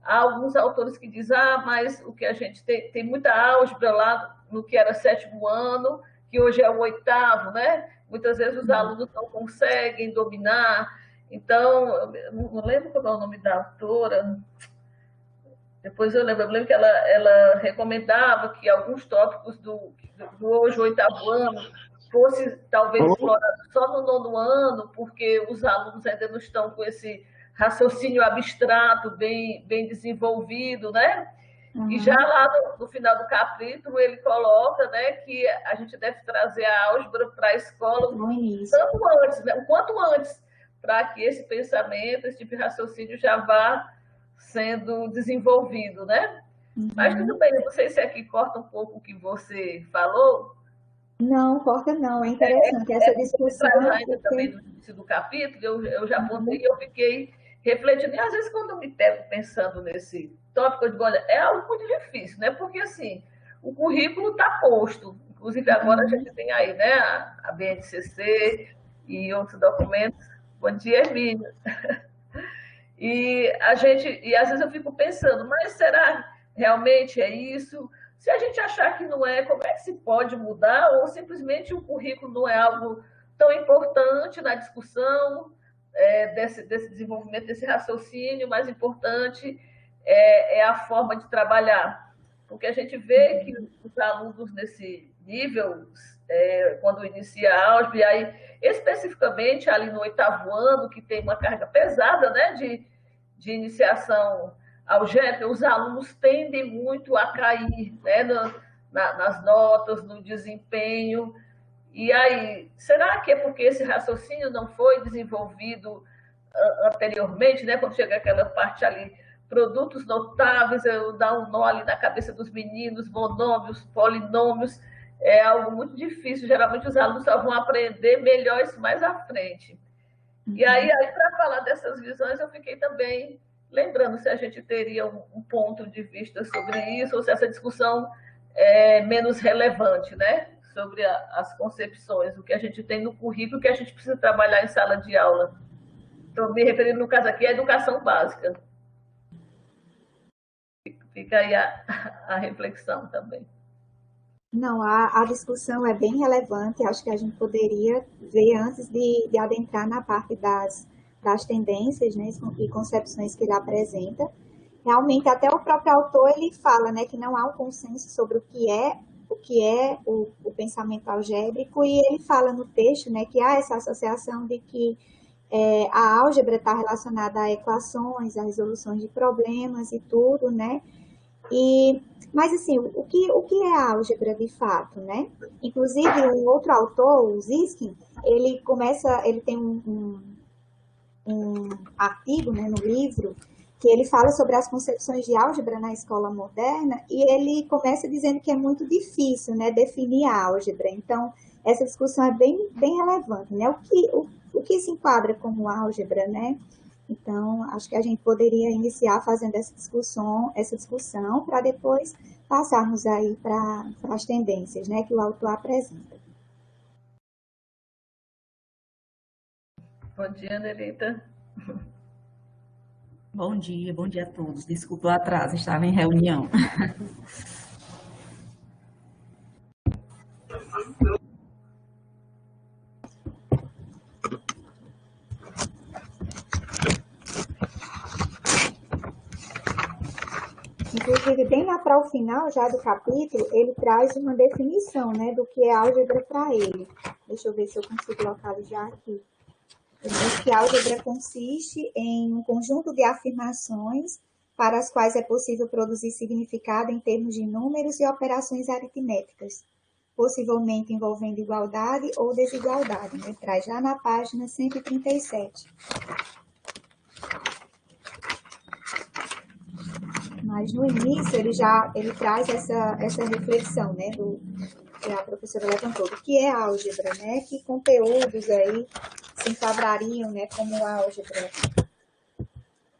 há alguns autores que dizem, mas o que a gente tem muita álgebra lá no que era 7º ano, que hoje é o 8º, né? Muitas vezes os alunos não conseguem dominar. Então, eu não lembro qual é o nome da autora, depois eu lembro que ela recomendava que alguns tópicos do hoje 8º ano fosse talvez explorado só no 9º ano, porque os alunos ainda não estão com esse raciocínio abstrato bem desenvolvido, né? Uhum. E já lá no final do capítulo ele coloca, né, que a gente deve trazer a álgebra para a escola tanto antes, né, o quanto antes, para que esse pensamento, esse tipo de raciocínio já vá sendo desenvolvido, né? Uhum. Mas tudo bem, não sei se aqui corta um pouco o que você falou. Não, corta não, é interessante essa discussão. Ainda porque... também no início do capítulo, eu já apontei e eu fiquei refletindo. E às vezes quando eu me pego pensando nesse tópico, eu digo, olha, é algo muito difícil, né? Porque assim, o currículo está posto. Inclusive agora a gente tem aí, né, a BNCC e outros documentos. Bom dia, Hermínia. E às vezes eu fico pensando, mas será realmente é isso? Se a gente achar que não é, como é que se pode mudar? Ou simplesmente o currículo não é algo tão importante na discussão desse desenvolvimento, desse raciocínio, mais importante é a forma de trabalhar. Porque a gente vê que os alunos nesse nível, quando inicia a álgebra, e aí especificamente ali no 8º ano, que tem uma carga pesada, né, de iniciação algébrica, os alunos tendem muito a cair, né, nas notas, no desempenho. E aí, será que é porque esse raciocínio não foi desenvolvido anteriormente, né, quando chega aquela parte ali, produtos notáveis, eu dar um nó ali na cabeça dos meninos, monômios, polinômios, é algo muito difícil. Geralmente os alunos só vão aprender melhor isso mais à frente. E aí para falar dessas visões, eu fiquei também lembrando se a gente teria um ponto de vista sobre isso, ou se essa discussão é menos relevante, né? Sobre as concepções, o que a gente tem no currículo, que a gente precisa trabalhar em sala de aula. Estou me referindo, no caso aqui, à educação básica. Fica aí a reflexão também. Não, a discussão é bem relevante, acho que a gente poderia ver antes de adentrar na parte das tendências, né, e concepções que ele apresenta. Realmente, até o próprio autor, ele fala, né, que não há um consenso sobre o que é o pensamento algébrico, e ele fala no texto, né, que há essa associação de que a álgebra está relacionada a equações, a resoluções de problemas e tudo, né, mas assim, o que é a álgebra de fato, né? Inclusive, um outro autor, o Ziskin, ele tem um artigo, né, no livro, que ele fala sobre as concepções de álgebra na escola moderna, e ele começa dizendo que é muito difícil, né, definir a álgebra. Então, essa discussão é bem relevante, né? O que se enquadra como álgebra, né? Então, acho que a gente poderia iniciar fazendo essa discussão para depois passarmos aí para as tendências, né, que o autor apresenta. Bom dia, Nerita. Bom dia a todos. Desculpa o atraso, estava em reunião. Inclusive, bem lá para o final já do capítulo, ele traz uma definição, né, do que é álgebra para ele. Deixa eu ver se eu consigo localizar aqui. Ele diz que a álgebra consiste em um conjunto de afirmações para as quais é possível produzir significado em termos de números e operações aritméticas, possivelmente envolvendo igualdade ou desigualdade. Ele traz já na página 137. Mas no início ele traz essa reflexão, né, que a professora levantou, do que é álgebra, né, que conteúdos aí se enquadrariam, né, como álgebra.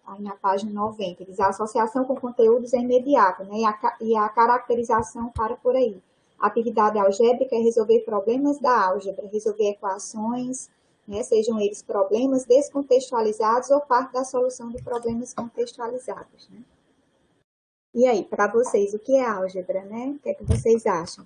Aí na página 90, diz a associação com conteúdos é imediata, né, e a caracterização para por aí. A atividade algébrica é resolver problemas da álgebra, resolver equações, né, sejam eles problemas descontextualizados ou parte da solução de problemas contextualizados, né. E aí, para vocês, o que é álgebra, né? O que é que vocês acham?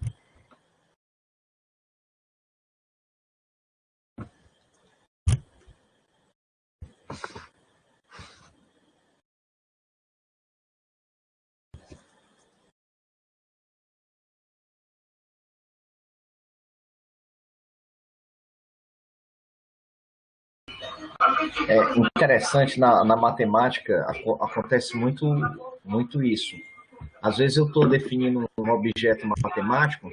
É interessante na matemática, acontece muito isso. Às vezes eu estou definindo um objeto matemático,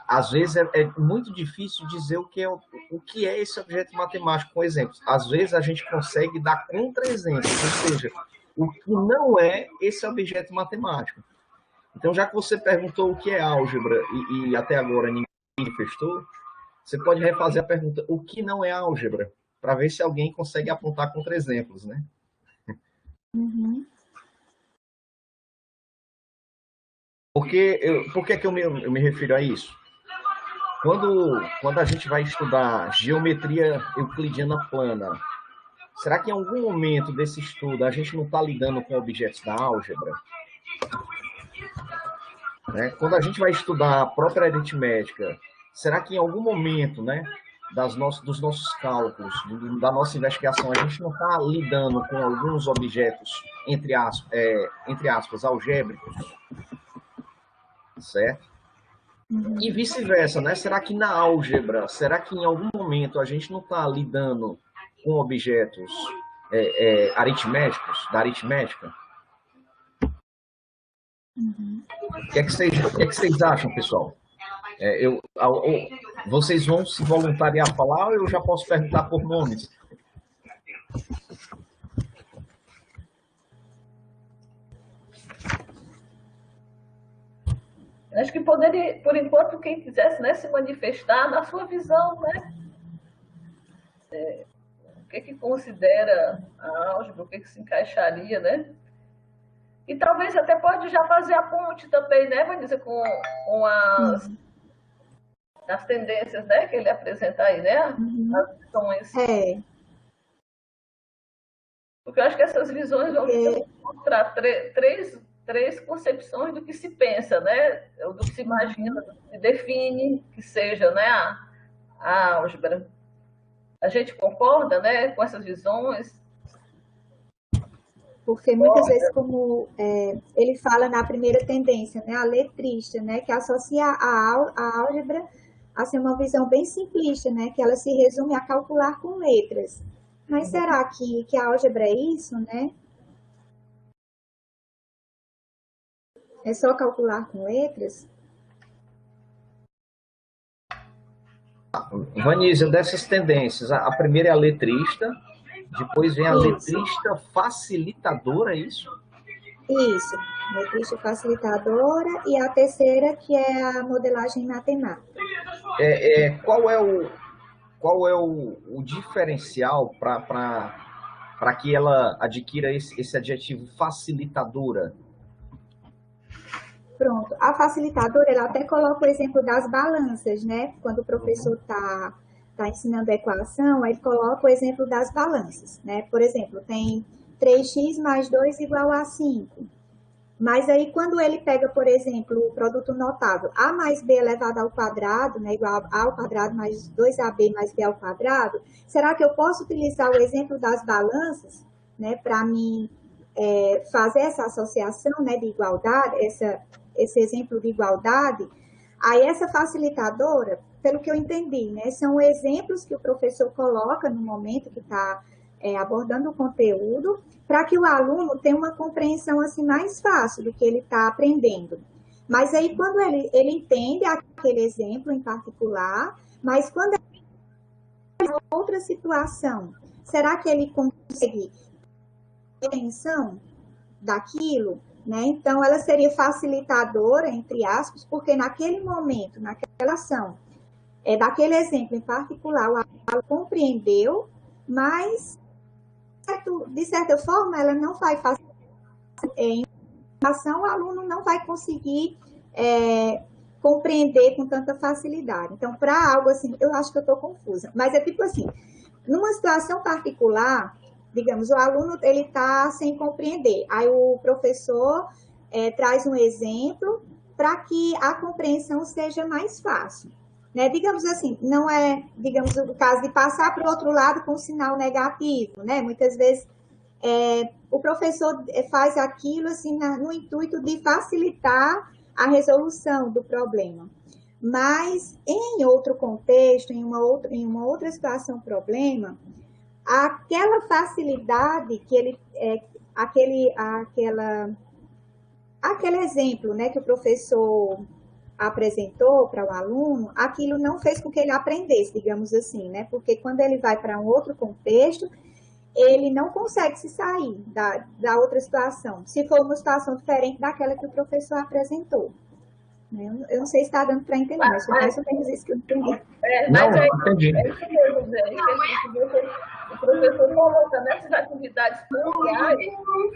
às vezes é muito difícil dizer o que é esse objeto matemático com exemplos. Às vezes a gente consegue dar contra-exemplos, ou seja, o que não é esse objeto matemático. Então, já que você perguntou o que é álgebra e até agora ninguém manifestou, você pode refazer a pergunta, o que não é álgebra? Para ver se alguém consegue apontar contra-exemplos, né? Uhum. Por que eu me refiro a isso? Quando a gente vai estudar geometria euclidiana plana, será que em algum momento desse estudo a gente não está lidando com objetos da álgebra? Né? Quando a gente vai estudar a própria aritmética, será que em algum momento, né, dos nossos cálculos, da nossa investigação, a gente não está lidando com alguns objetos, entre aspas, algébricos? Certo? E vice-versa, né? Será que na álgebra, será que em algum momento a gente não está lidando com objetos aritméticos, da aritmética? O que é que vocês acham, pessoal? Vocês vão se voluntariar a falar ou eu já posso perguntar por nomes? Acho que poderia, por enquanto, quem quisesse, né, se manifestar na sua visão, né? O que considera a álgebra, o que se encaixaria, né? E talvez até pode já fazer a ponte também, né, Vanessa, com as tendências, né, que ele apresenta aí, né? As visões. Porque eu acho que essas visões vão mostrar três concepções do que se pensa, né? Do que se imagina, do que se define que seja, né, a álgebra. A gente concorda, né, com essas visões? Porque muitas vezes, como ele fala na primeira tendência, né, a letrista, né, que associa a álgebra a ser uma visão bem simplista, né, que ela se resume a calcular com letras. Mas será que a álgebra é isso, né? É só calcular com letras? Vanessa, dessas tendências, a primeira é a letrista, depois vem a letrista facilitadora, é isso? Isso, letrista facilitadora, e a terceira que é a modelagem matemática. Qual é o diferencial para que ela adquira esse adjetivo facilitadora? Pronto, a facilitadora, ela até coloca o exemplo das balanças, né? Quando o professor está ensinando a equação, ele coloca o exemplo das balanças, né? Por exemplo, tem 3x mais 2 igual a 5. Mas aí, quando ele pega, por exemplo, o produto notável a mais b elevado ao quadrado, né, igual a ao quadrado mais 2ab mais b ao quadrado, será que eu posso utilizar o exemplo das balanças, né, para mim fazer essa associação, né, de igualdade, esse exemplo de igualdade? Aí, essa facilitadora, pelo que eu entendi, né, são exemplos que o professor coloca no momento que está abordando o conteúdo, para que o aluno tenha uma compreensão assim, mais fácil do que ele está aprendendo. Mas aí, quando ele entende aquele exemplo em particular, mas quando ele outra situação, será que ele consegue ter atenção daquilo? Né? Então, ela seria facilitadora, entre aspas, porque naquele momento, naquela ação, daquele exemplo em particular, o aluno compreendeu, mas de certa forma, ela não vai fazer informação, o aluno não vai conseguir compreender com tanta facilidade. Então, para algo assim, eu acho que eu estou confusa, mas é tipo assim, numa situação particular, digamos, o aluno ele está sem compreender, aí o professor traz um exemplo para que a compreensão seja mais fácil. Né? Digamos assim, não é, digamos, o caso de passar para o outro lado com sinal negativo, né? Muitas vezes o professor faz aquilo assim no intuito de facilitar a resolução do problema. Mas em outro contexto, em uma outra situação problema, aquela facilidade que ele aquele exemplo, né, que o professor apresentou para o aluno, aquilo não fez com que ele aprendesse, digamos assim, né? Porque quando ele vai para um outro contexto, ele não consegue se sair da outra situação, se for uma situação diferente daquela que o professor apresentou. Eu não sei se está dando para entender, mas foi mais ou menos isso que eu entendi. Não, entendi. É isso mesmo, Zé. O professor coloca nessas atividades sociais,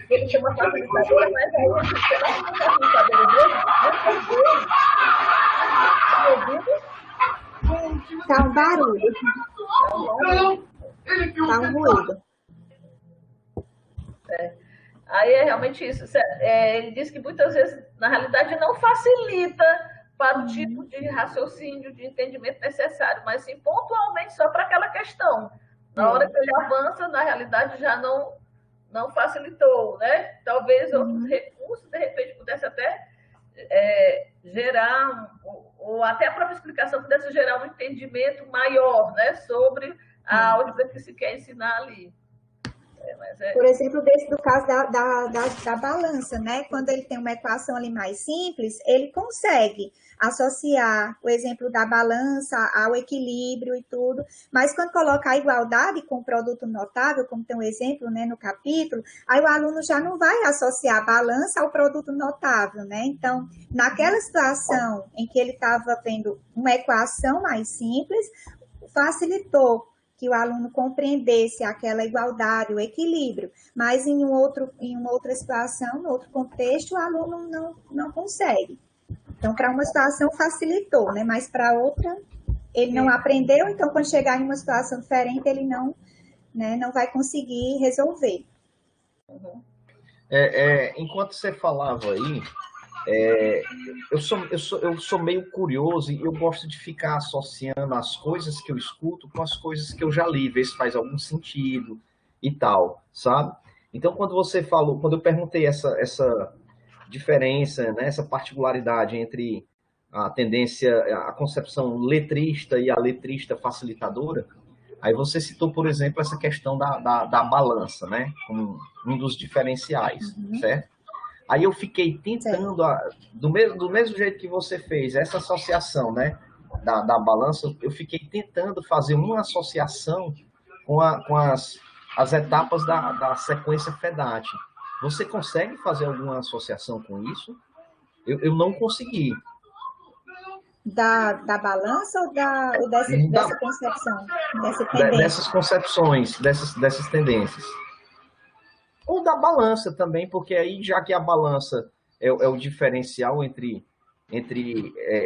ele tem uma facilitadora, mas aí a gente será que a facilitadora dele, Está um barulho. Está um ruído. Aí é realmente isso. Ele diz que muitas vezes, na realidade, não facilita para o tipo de raciocínio, de entendimento necessário, mas sim pontualmente só para aquela questão. Na hora que ele avança, na realidade, já não facilitou, né? Talvez outros recursos, de repente, pudesse até gerar, ou até a própria explicação pudesse gerar um entendimento maior, né, sobre a álgebra que se quer ensinar ali. Por exemplo, desse do caso da balança, né? Quando ele tem uma equação ali mais simples, ele consegue associar o exemplo da balança ao equilíbrio e tudo, mas quando coloca a igualdade com o produto notável, como tem um exemplo, né, no capítulo, aí o aluno já não vai associar a balança ao produto notável, né? Então, naquela situação em que ele estava vendo uma equação mais simples, facilitou que o aluno compreendesse aquela igualdade, o equilíbrio, mas em uma outra situação, em outro contexto, o aluno não consegue. Então, para uma situação facilitou, né? Mas para outra, ele não aprendeu, então quando chegar em uma situação diferente, ele não vai conseguir resolver. Enquanto você falava aí, eu sou meio curioso e eu gosto de ficar associando as coisas que eu escuto com as coisas que eu já li, ver se faz algum sentido e tal, sabe? Então, quando eu perguntei essa diferença, né, essa particularidade entre a tendência, a concepção letrista e a letrista facilitadora, aí você citou, por exemplo, essa questão da balança, né, como um dos diferenciais, certo? Aí eu fiquei tentando, do mesmo jeito que você fez, essa associação, né, da balança, eu fiquei tentando fazer uma associação com as etapas da sequência FEDAT. Você consegue fazer alguma associação com isso? Eu não consegui. Da balança ou dessa concepção? Dessas concepções, dessas tendências. Ou da balança também, porque aí, já que a balança é o diferencial entre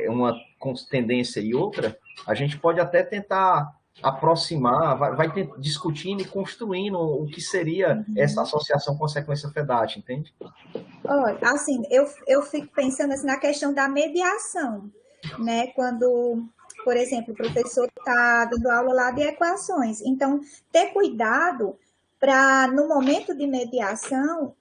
uma tendência e outra, a gente pode até tentar aproximar, vai discutindo e construindo o que seria essa associação com a sequência FEDAT, entende? Olha, assim, eu fico pensando assim, na questão da mediação, né? Quando, por exemplo, o professor está dando aula lá de equações, então, ter cuidado para, no momento de mediação,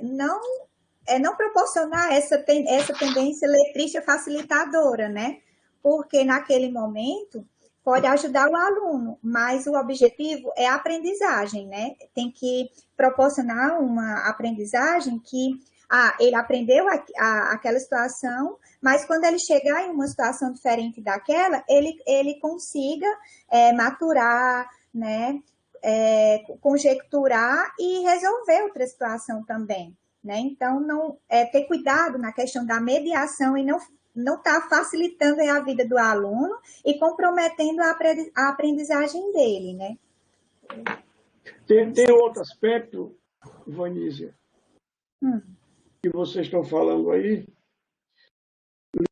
não proporcionar essa tendência letrista facilitadora, né? Porque naquele momento pode ajudar o aluno, mas o objetivo é a aprendizagem, né? Tem que proporcionar uma aprendizagem que ele aprendeu aquela situação, mas quando ele chegar em uma situação diferente daquela, ele consiga maturar, né? Conjecturar e resolver outra situação também, né? Então, ter cuidado na questão da mediação e não está facilitando a vida do aluno e comprometendo a aprendizagem dele, né? Tem outro aspecto, Vanísia, que vocês estão falando aí,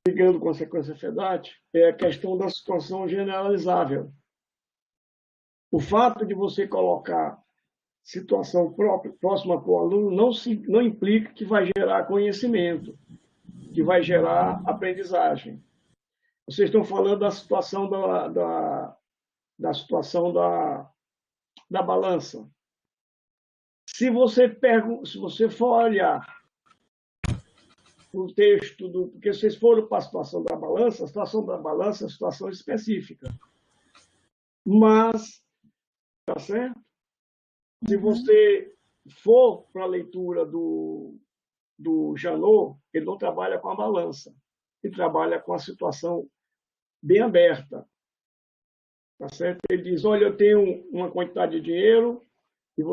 ligando com a sequência FEDAT, é a questão da situação generalizável. O fato de você colocar situação próxima para o aluno não implica que vai gerar conhecimento, que vai gerar aprendizagem. Vocês estão falando da situação da situação da balança. Se você for olhar o texto porque vocês foram para a situação da balança, a situação da balança é uma situação específica. Mas, tá certo? Se você for para a leitura do Janot, ele não trabalha com a balança, ele trabalha com a situação bem aberta. Tá certo? Ele diz, olha, eu tenho uma quantidade de dinheiro e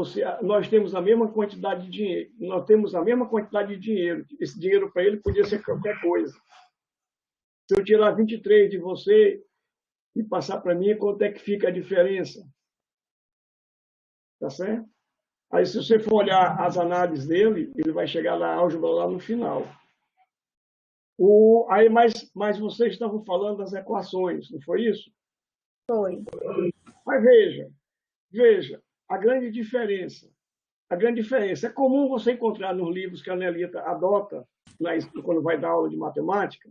nós temos a mesma quantidade de dinheiro. Nós temos a mesma quantidade de dinheiro. Esse dinheiro para ele podia ser qualquer coisa. Se eu tirar 23 de você e passar para mim, quanto é que fica a diferença? Tá certo? Aí, se você for olhar as análises dele, ele vai chegar na álgebra lá no final. Mas vocês estavam falando das equações, não foi isso? Foi. Mas veja, a grande diferença. É comum você encontrar nos livros que a Nelita adota, quando vai dar aula de matemática,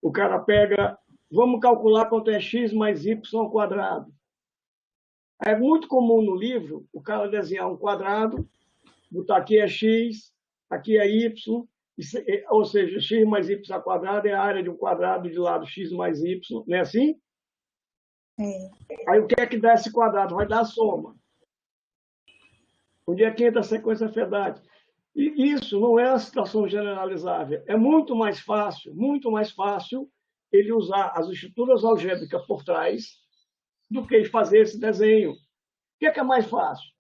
o cara pega, vamos calcular quanto é x mais y ao quadrado. É muito comum no livro o cara desenhar um quadrado, botar aqui é x, aqui é y, ou seja, x mais y ao quadrado é a área de um quadrado de lado x mais y, não é assim? É. Aí o que é que dá esse quadrado? Vai dar a soma. Onde é que entra a sequência FEDAT? E isso não é uma situação generalizável. É muito mais fácil ele usar as estruturas algébricas por trás do que fazer esse desenho. O que é mais fácil?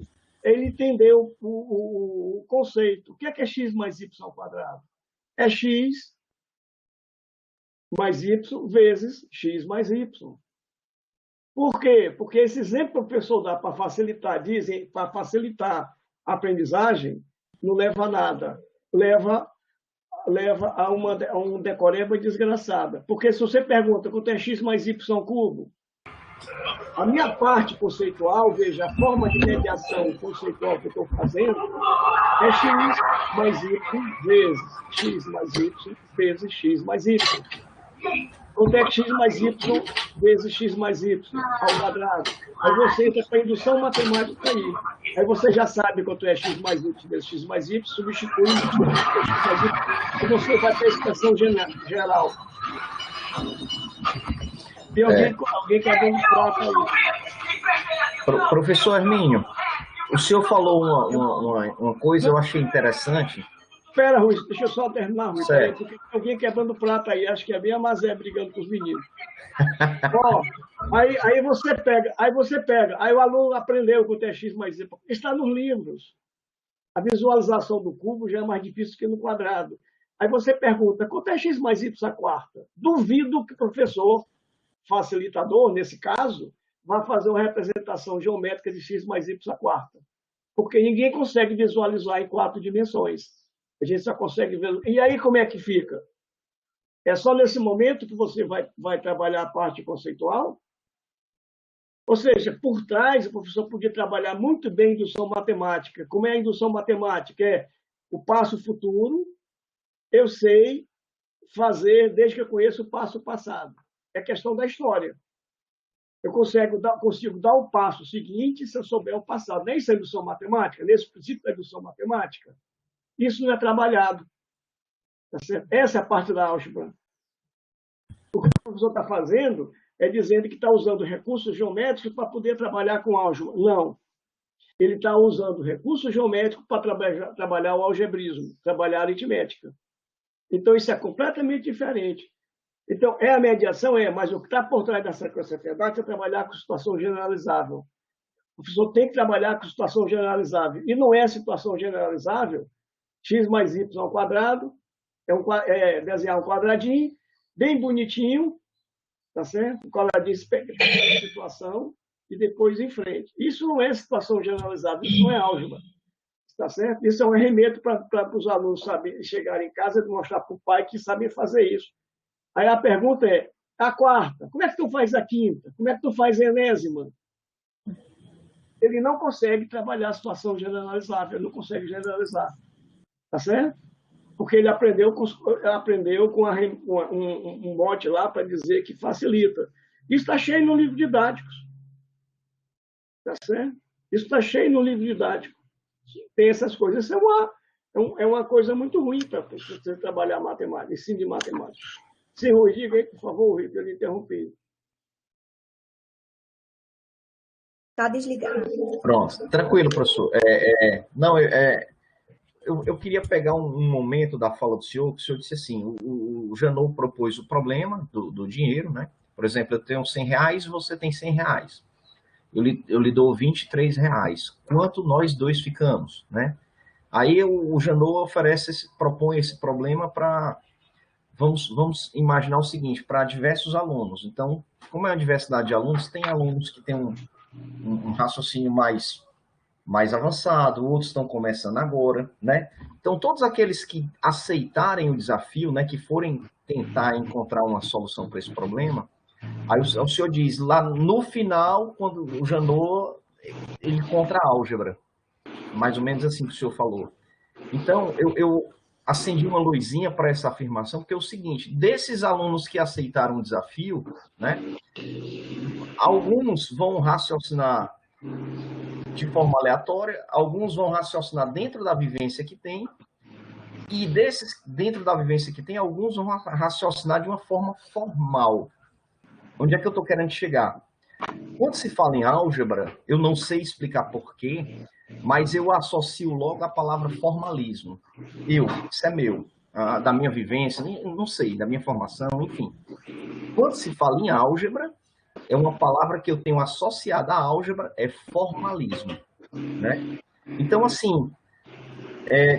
É ele entender o conceito. O que é x mais y ao quadrado? É x mais y vezes x mais y. Por quê? Porque esse exemplo que o professor dá para facilitar a aprendizagem, não leva a nada. Leva a um decoreba desgraçada. Porque se você pergunta quanto é x mais y cubo, a minha parte conceitual, veja, a forma de mediação conceitual que eu estou fazendo é x mais y vezes x mais y vezes x mais y. Quanto é x mais y vezes x mais y ao quadrado? Aí você entra para a indução matemática aí. Aí você já sabe quanto é x mais y vezes x mais y, substitui x mais y, e você vai ter a expressão geral. Tem alguém que é dando prata aí. Professor Arminio, o senhor falou uma coisa, eu achei interessante. Espera, Rui, deixa eu só terminar, Rui, porque tem alguém quebrando prata aí, acho que é bem a Mazé brigando com os meninos. Ó, aí você pega, aí o aluno aprendeu quanto é x mais y, está nos livros. A visualização do cubo já é mais difícil que no quadrado. Aí você pergunta, quanto é x mais y à quarta? Duvido que o professor facilitador, nesse caso, vá fazer uma representação geométrica de x mais y à quarta. Porque ninguém consegue visualizar em 4 dimensões. A gente só consegue ver. E aí, como é que fica? É só nesse momento que você vai trabalhar a parte conceitual? Ou seja, por trás, o professor podia trabalhar muito bem a indução matemática. Como é a indução matemática? É o passo futuro, eu sei fazer desde que eu conheço o passo passado. É questão da história. Eu consigo dar o passo seguinte se eu souber o passado. Nem isso é indução matemática, nesse princípio da indução matemática. Isso não é trabalhado. Tá certo? Essa é a parte da álgebra. O que o professor está fazendo é dizendo que está usando recursos geométricos para poder trabalhar com álgebra. Não. Ele está usando recursos geométricos para trabalhar o algebrismo, trabalhar a aritmética. Então, isso é completamente diferente. Então, é a mediação? Mas o que está por trás da sequência FEDAT é trabalhar com situação generalizável. O professor tem que trabalhar com situação generalizável. E não é situação generalizável x mais y ao quadrado, desenhar um quadradinho, bem bonitinho, tá certo? Um quadradinho específico da situação, e depois em frente. Isso não é situação generalizada, isso não é álgebra, tá certo? Isso é um arremedo para os alunos saberem chegarem em casa e mostrar para o pai que sabem fazer isso. Aí a pergunta é, a quarta, como é que tu faz a quinta? Como é que tu faz a enésima? ele não consegue trabalhar a situação generalizável, ele não consegue generalizar. Tá certo? Porque ele aprendeu com um mote lá para dizer que facilita. Isso está cheio no livro didático. Tá certo? Isso está cheio no livro didático. Tem essas coisas. Isso é uma coisa muito ruim para você trabalhar matemática, ensino de matemática. Sim, Rui, diga aí, por favor, Rui, que eu lhe interrompi. Está desligado. Pronto, tranquilo, professor. Eu queria pegar um momento da fala do senhor, que o senhor disse assim, o Janot propôs o problema do dinheiro, né? Por exemplo, eu tenho R$100, você tem R$100. Eu lhe dou R$23. Quanto nós dois ficamos, né? Aí o Janot propõe esse problema para... Vamos imaginar o seguinte, para diversos alunos. Então, como é uma diversidade de alunos, tem alunos que têm um raciocínio mais avançado, outros estão começando agora, né? Então, todos aqueles que aceitarem o desafio, né, que forem tentar encontrar uma solução para esse problema, aí o senhor diz, lá no final, quando o Janot, ele encontra a álgebra, mais ou menos assim que o senhor falou. Então, eu acendi uma luzinha para essa afirmação, porque é o seguinte, desses alunos que aceitaram o desafio, né, alguns vão raciocinar de forma aleatória, alguns vão raciocinar dentro da vivência que tem, e desses, dentro da vivência que tem, alguns vão raciocinar de uma forma formal. Onde é que eu estou querendo chegar? Quando se fala em álgebra, eu não sei explicar porquê, mas eu associo logo a palavra formalismo. Isso é meu, da minha vivência, não sei, da minha formação, enfim. Quando se fala em álgebra, é uma palavra que eu tenho associada à álgebra, é formalismo, né? Então, assim,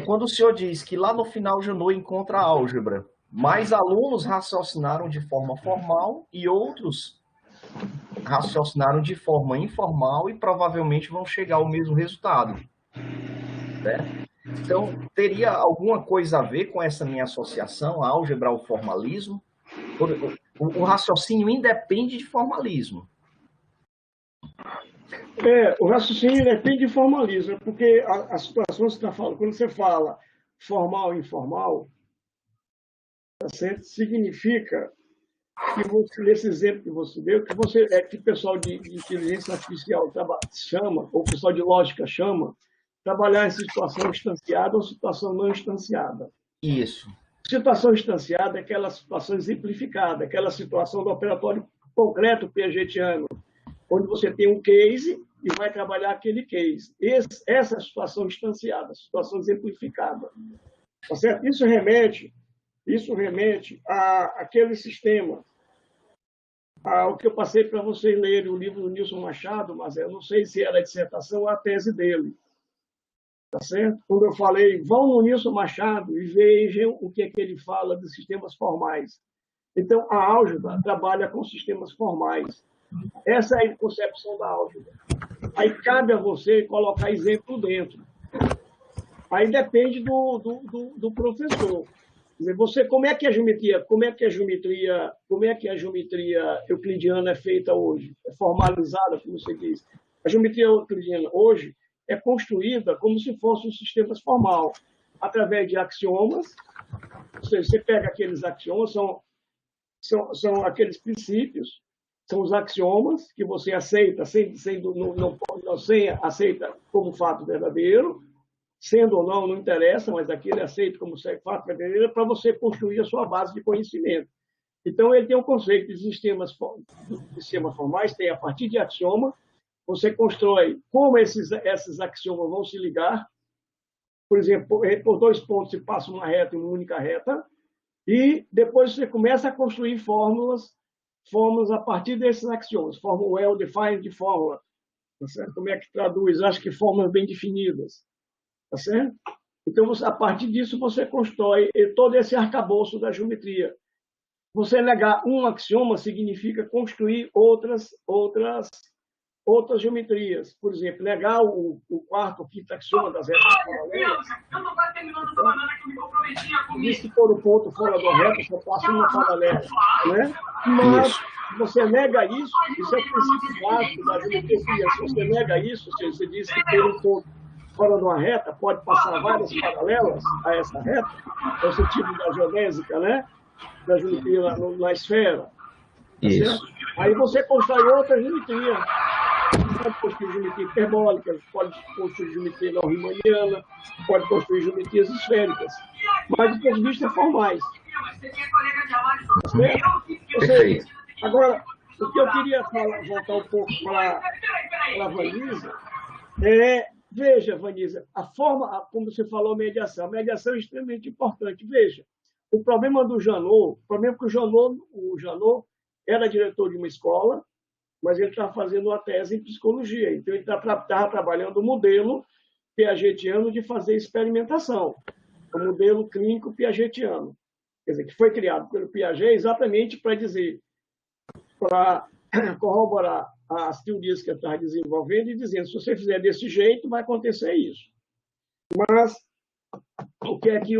quando o senhor diz que lá no final Janot encontra a álgebra, mais alunos raciocinaram de forma formal e outros raciocinaram de forma informal e provavelmente vão chegar ao mesmo resultado, né? Então, teria alguma coisa a ver com essa minha associação, a álgebra ao formalismo? O raciocínio independe de formalismo. O raciocínio depende de formalismo, porque a situação que você está falando, quando você fala formal e informal, tá certo? Significa que você, nesse exemplo que você deu, que o pessoal de inteligência artificial chama, ou o pessoal de lógica chama, trabalhar em situação instanciada ou situação não instanciada. Isso. Situação instanciada é aquela situação exemplificada, aquela situação do operatório concreto piagetiano, onde você tem um case e vai trabalhar aquele case. Essa é a situação instanciada, a situação exemplificada. Tá certo? Isso remete àquele sistema, ao que eu passei para vocês lerem o livro do Nilson Machado, mas eu não sei se era a dissertação ou a tese dele. Tá certo? Quando eu falei, vão no Nilson Machado e vejam o que é que ele fala de sistemas formais. Então, a álgebra trabalha com sistemas formais. Essa é a concepção da álgebra. Aí cabe a você colocar exemplo dentro. Aí depende do professor. Quer dizer, como é que a geometria euclidiana é feita hoje? É formalizada, como você diz. A geometria euclidiana hoje é construída como se fosse um sistema formal, através de axiomas. Ou seja, você pega aqueles axiomas, são aqueles princípios, são os axiomas que você aceita sem aceita como fato verdadeiro, sendo ou não interessa, mas aquele aceita como fato verdadeiro para você construir a sua base de conhecimento. Então, ele tem um conceito de sistemas formais, tem a partir de axioma, você constrói como esses axiomas vão se ligar. Por exemplo, por dois pontos se passa uma reta e uma única reta, e depois você começa a construir fórmulas a partir desses axiomas. Fórmula well-defined de fórmula. Tá certo? Como é que traduz? Acho que fórmulas bem definidas. Tá certo? Então, a partir disso, você constrói todo esse arcabouço da geometria. Você negar um axioma significa construir outras geometrias. Por exemplo, negar o quarto ou quinto axioma das retas paralelas. Diz que todo ponto fora da reta só passa uma paralela. Né? Se você nega isso, isso é o princípio básico da geometria. Se você nega isso, se você diz que ter um ponto fora de uma reta pode passar várias paralelas a essa reta, é o sentido da geodésica, né? Da geometria na esfera. Tá Isso. certo? Aí você constrói outra geometria. Você pode construir geometria hiperbólica, pode construir geometria riemanniana, pode construir geometrias esféricas, mas do ponto de vista formais. Tá certo? Ou seja, agora, o que eu queria voltar um pouco para a Vanisa veja, Vanisa, a forma, como você falou, a mediação é extremamente importante. Veja, o problema do Janot, o problema é que o Janot era diretor de uma escola, mas ele estava fazendo uma tese em psicologia, então ele estava trabalhando o modelo piagetiano de fazer experimentação, o modelo clínico piagetiano, quer dizer, que foi criado pelo Piaget exatamente para corroborar as teorias que ele estava desenvolvendo e dizendo, se você fizer desse jeito, vai acontecer isso. Mas, o que é que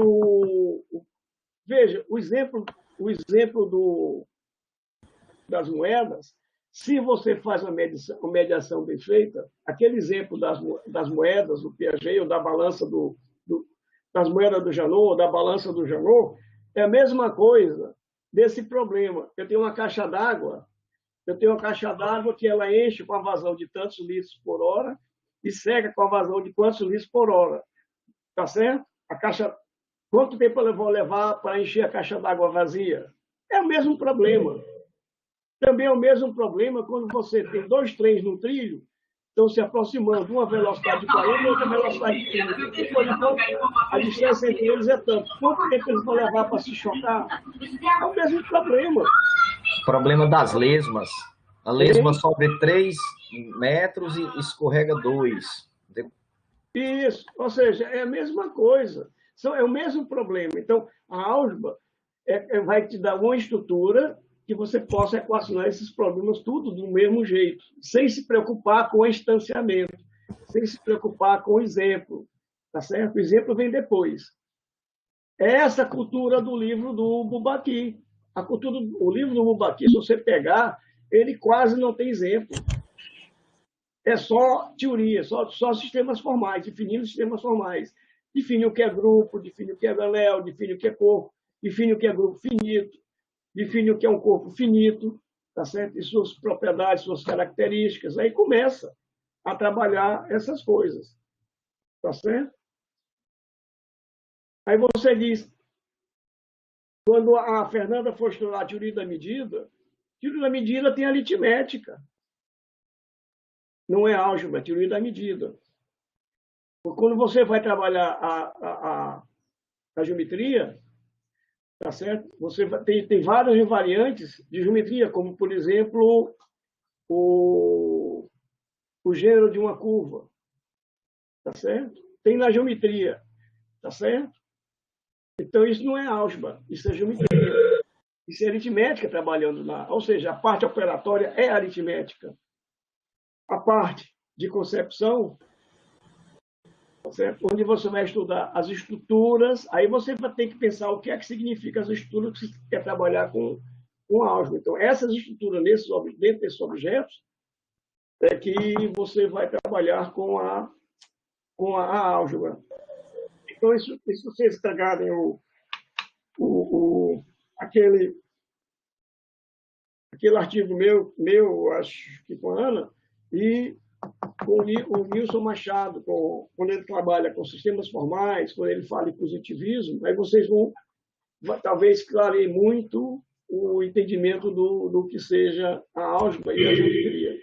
veja, o exemplo das moedas, se você faz uma mediação bem feita, aquele exemplo das moedas do Piaget, ou da balança das moedas do Janot, ou da balança do Janot, é a mesma coisa desse problema. Eu tenho uma caixa d'água que ela enche com a vazão de tantos litros por hora e seca com a vazão de quantos litros por hora. Tá certo? Quanto tempo eu vou levar para encher a caixa d'água vazia? É o mesmo problema. Também é o mesmo problema quando você tem dois trens no trilho, estão se aproximando, uma velocidade de 40 e outra velocidade de 30. Então, a distância entre eles é tanto. Quanto tempo eles vão levar para se chocar? É o mesmo problema. Problema das lesmas. A lesma sobe 3 metros e escorrega 2. Isso, ou seja, é a mesma coisa. É o mesmo problema. Então, a álgebra vai te dar uma estrutura que você possa equacionar esses problemas tudo do mesmo jeito, sem se preocupar com o instanciamento, sem se preocupar com o exemplo. Tá certo? O exemplo vem depois. É essa cultura do livro do Bourbaki. O livro do Bourbaki, se você pegar, ele quase não tem exemplo. É só teoria, só sistemas formais, definindo sistemas formais. Define o que é grupo, define o que é anel, define o que é corpo, define o que é grupo finito, define o que é um corpo finito, tá certo? E suas propriedades, suas características. Aí começa a trabalhar essas coisas. Tá certo? Aí você diz, quando a Fernanda for estudar a teoria da medida tem aritmética. Não é álgebra, é teoria da medida. Quando você vai trabalhar a geometria, tá certo? Você tem várias variantes de geometria, como, por exemplo, o gênero de uma curva. Tá certo? Tem na geometria. Tá certo? Então, isso não é álgebra, isso é geometria. Isso é aritmética trabalhando lá. Ou seja, a parte operatória é aritmética. A parte de concepção, certo? Onde você vai estudar as estruturas, aí você vai ter que pensar o que é que significa as estruturas que você quer trabalhar com álgebra. Então, essas estruturas dentro desses objetos é que você vai trabalhar com a álgebra. Então, se vocês pegarem aquele artigo meu, acho que com a Ana, e com o Nilson Machado, quando ele trabalha com sistemas formais, quando ele fala em positivismo, aí vocês vão talvez clareiem muito o entendimento do que seja a álgebra e a geometria.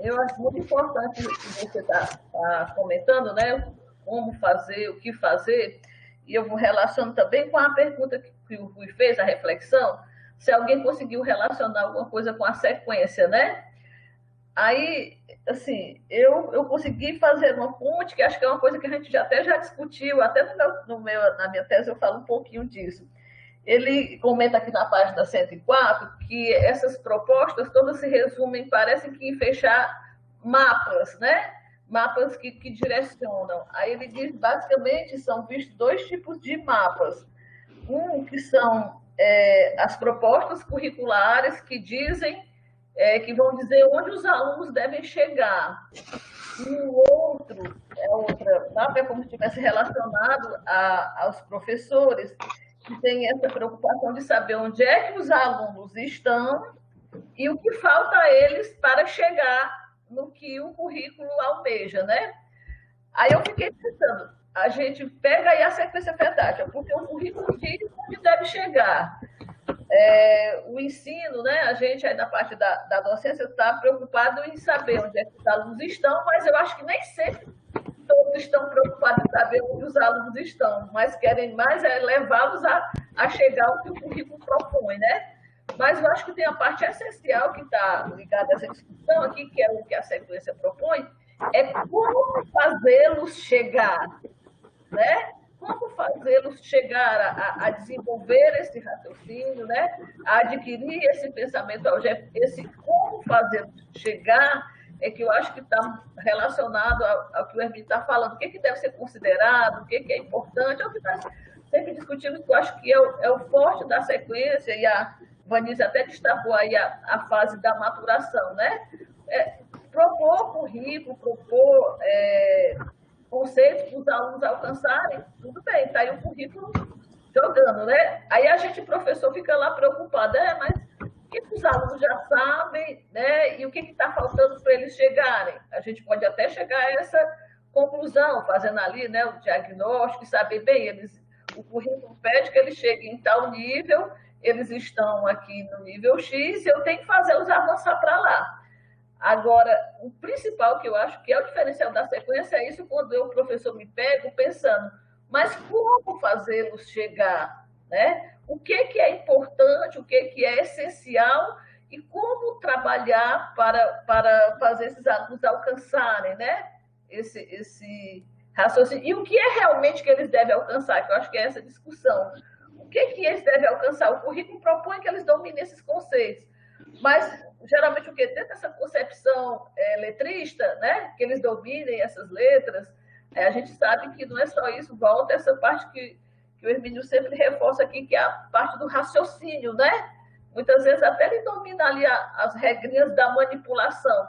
Eu acho muito importante o que você está comentando, né? Como fazer, o que fazer, e eu vou relacionando também com a pergunta que o Rui fez, a reflexão, se alguém conseguiu relacionar alguma coisa com a sequência, né? Aí, assim, eu consegui fazer uma ponte, que acho que é uma coisa que a gente até já discutiu, até na minha tese eu falo um pouquinho disso. Ele comenta aqui na página 104 que essas propostas todas se resumem, parecem que em fechar mapas, né? Mapas que direcionam. Aí ele diz, basicamente, são vistos dois tipos de mapas. Um que são as propostas curriculares que dizem, que vão dizer onde os alunos devem chegar. E o outro, nada é como se estivesse relacionado aos professores, que têm essa preocupação de saber onde é que os alunos estão e o que falta a eles para chegar no que o currículo almeja, né? Aí eu fiquei pensando, a gente pega aí a sequência fantástica, porque o currículo diz onde deve chegar. O ensino, né? A gente aí na parte da docência está preocupado em saber onde é que os alunos estão, mas eu acho que nem sempre todos estão preocupados em saber onde os alunos estão, mas querem mais levá-los a chegar ao que o currículo propõe, né? Mas eu acho que tem a parte essencial que está ligada a essa discussão aqui, que é o que a sequência propõe, é como fazê-los chegar, né? Como fazê-los chegar a desenvolver esse raciocínio, né? A adquirir esse pensamento algébrico, esse como fazê-los chegar, é que eu acho que está relacionado ao que o Hermínio está falando, o que deve ser considerado, o que é importante, é o que está sempre discutindo, que eu acho que é o forte da sequência, e a Vanessa até destacou aí a fase da maturação, né? Propor currículo, propor conceitos para os alunos alcançarem, tudo bem, está aí o currículo jogando, né? Aí a gente, professor, fica lá preocupado, mas o que os alunos já sabem, né? E o que está faltando para eles chegarem? A gente pode até chegar a essa conclusão, fazendo ali, né, o diagnóstico, e saber bem, o currículo pede que eles cheguem em tal nível, eles estão aqui no nível X, e eu tenho que fazê-los avançar para lá. Agora, o principal que eu acho que é o diferencial da sequência é isso, quando eu, professor, me pego pensando, mas como fazê-los chegar, né? O que é importante, o que é essencial e como trabalhar para fazer esses alunos alcançarem, né? Esse raciocínio. E o que é realmente que eles devem alcançar, que eu acho que é essa discussão. O que eles devem alcançar? O currículo propõe que eles dominem esses conceitos, mas geralmente o que? Dentro dessa concepção letrista, né? Que eles dominem essas letras, a gente sabe que não é só isso, volta essa parte que o Hermínio sempre reforça aqui, que é a parte do raciocínio, né? Muitas vezes até ele domina ali as regrinhas da manipulação,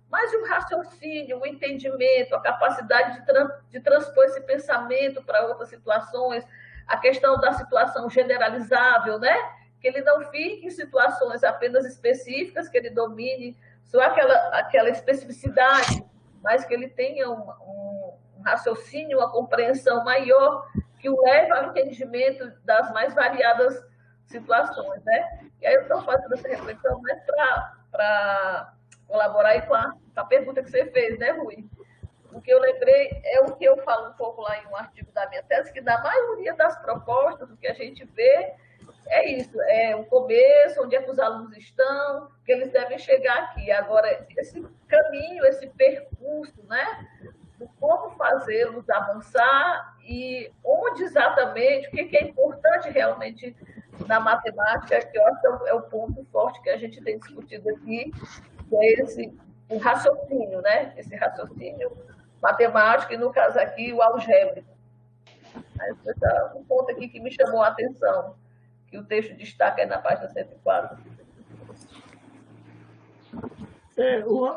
mas o raciocínio, o entendimento, a capacidade de transpor esse pensamento para outras situações, a questão da situação generalizável, né? Que ele não fique em situações apenas específicas, que ele domine só aquela especificidade, mas que ele tenha um raciocínio, uma compreensão maior, que o leve ao entendimento das mais variadas situações, né? E aí eu estou fazendo essa reflexão mais para colaborar aí com a pergunta que você fez, né, Rui? O que eu lembrei é o que eu falo um pouco lá em um artigo da minha tese, que na maioria das propostas, o que a gente vê é isso, é o começo, onde é que os alunos estão, que eles devem chegar aqui. Agora, esse caminho, esse percurso, né? Como fazê-los avançar e onde exatamente, o que é importante realmente na matemática, que eu acho que é o ponto forte que a gente tem discutido aqui, que é o raciocínio, né? Esse raciocínio matemático e, no caso aqui, o algébrico. Esse é um ponto aqui que me chamou a atenção, que o texto destaca aí na página 104.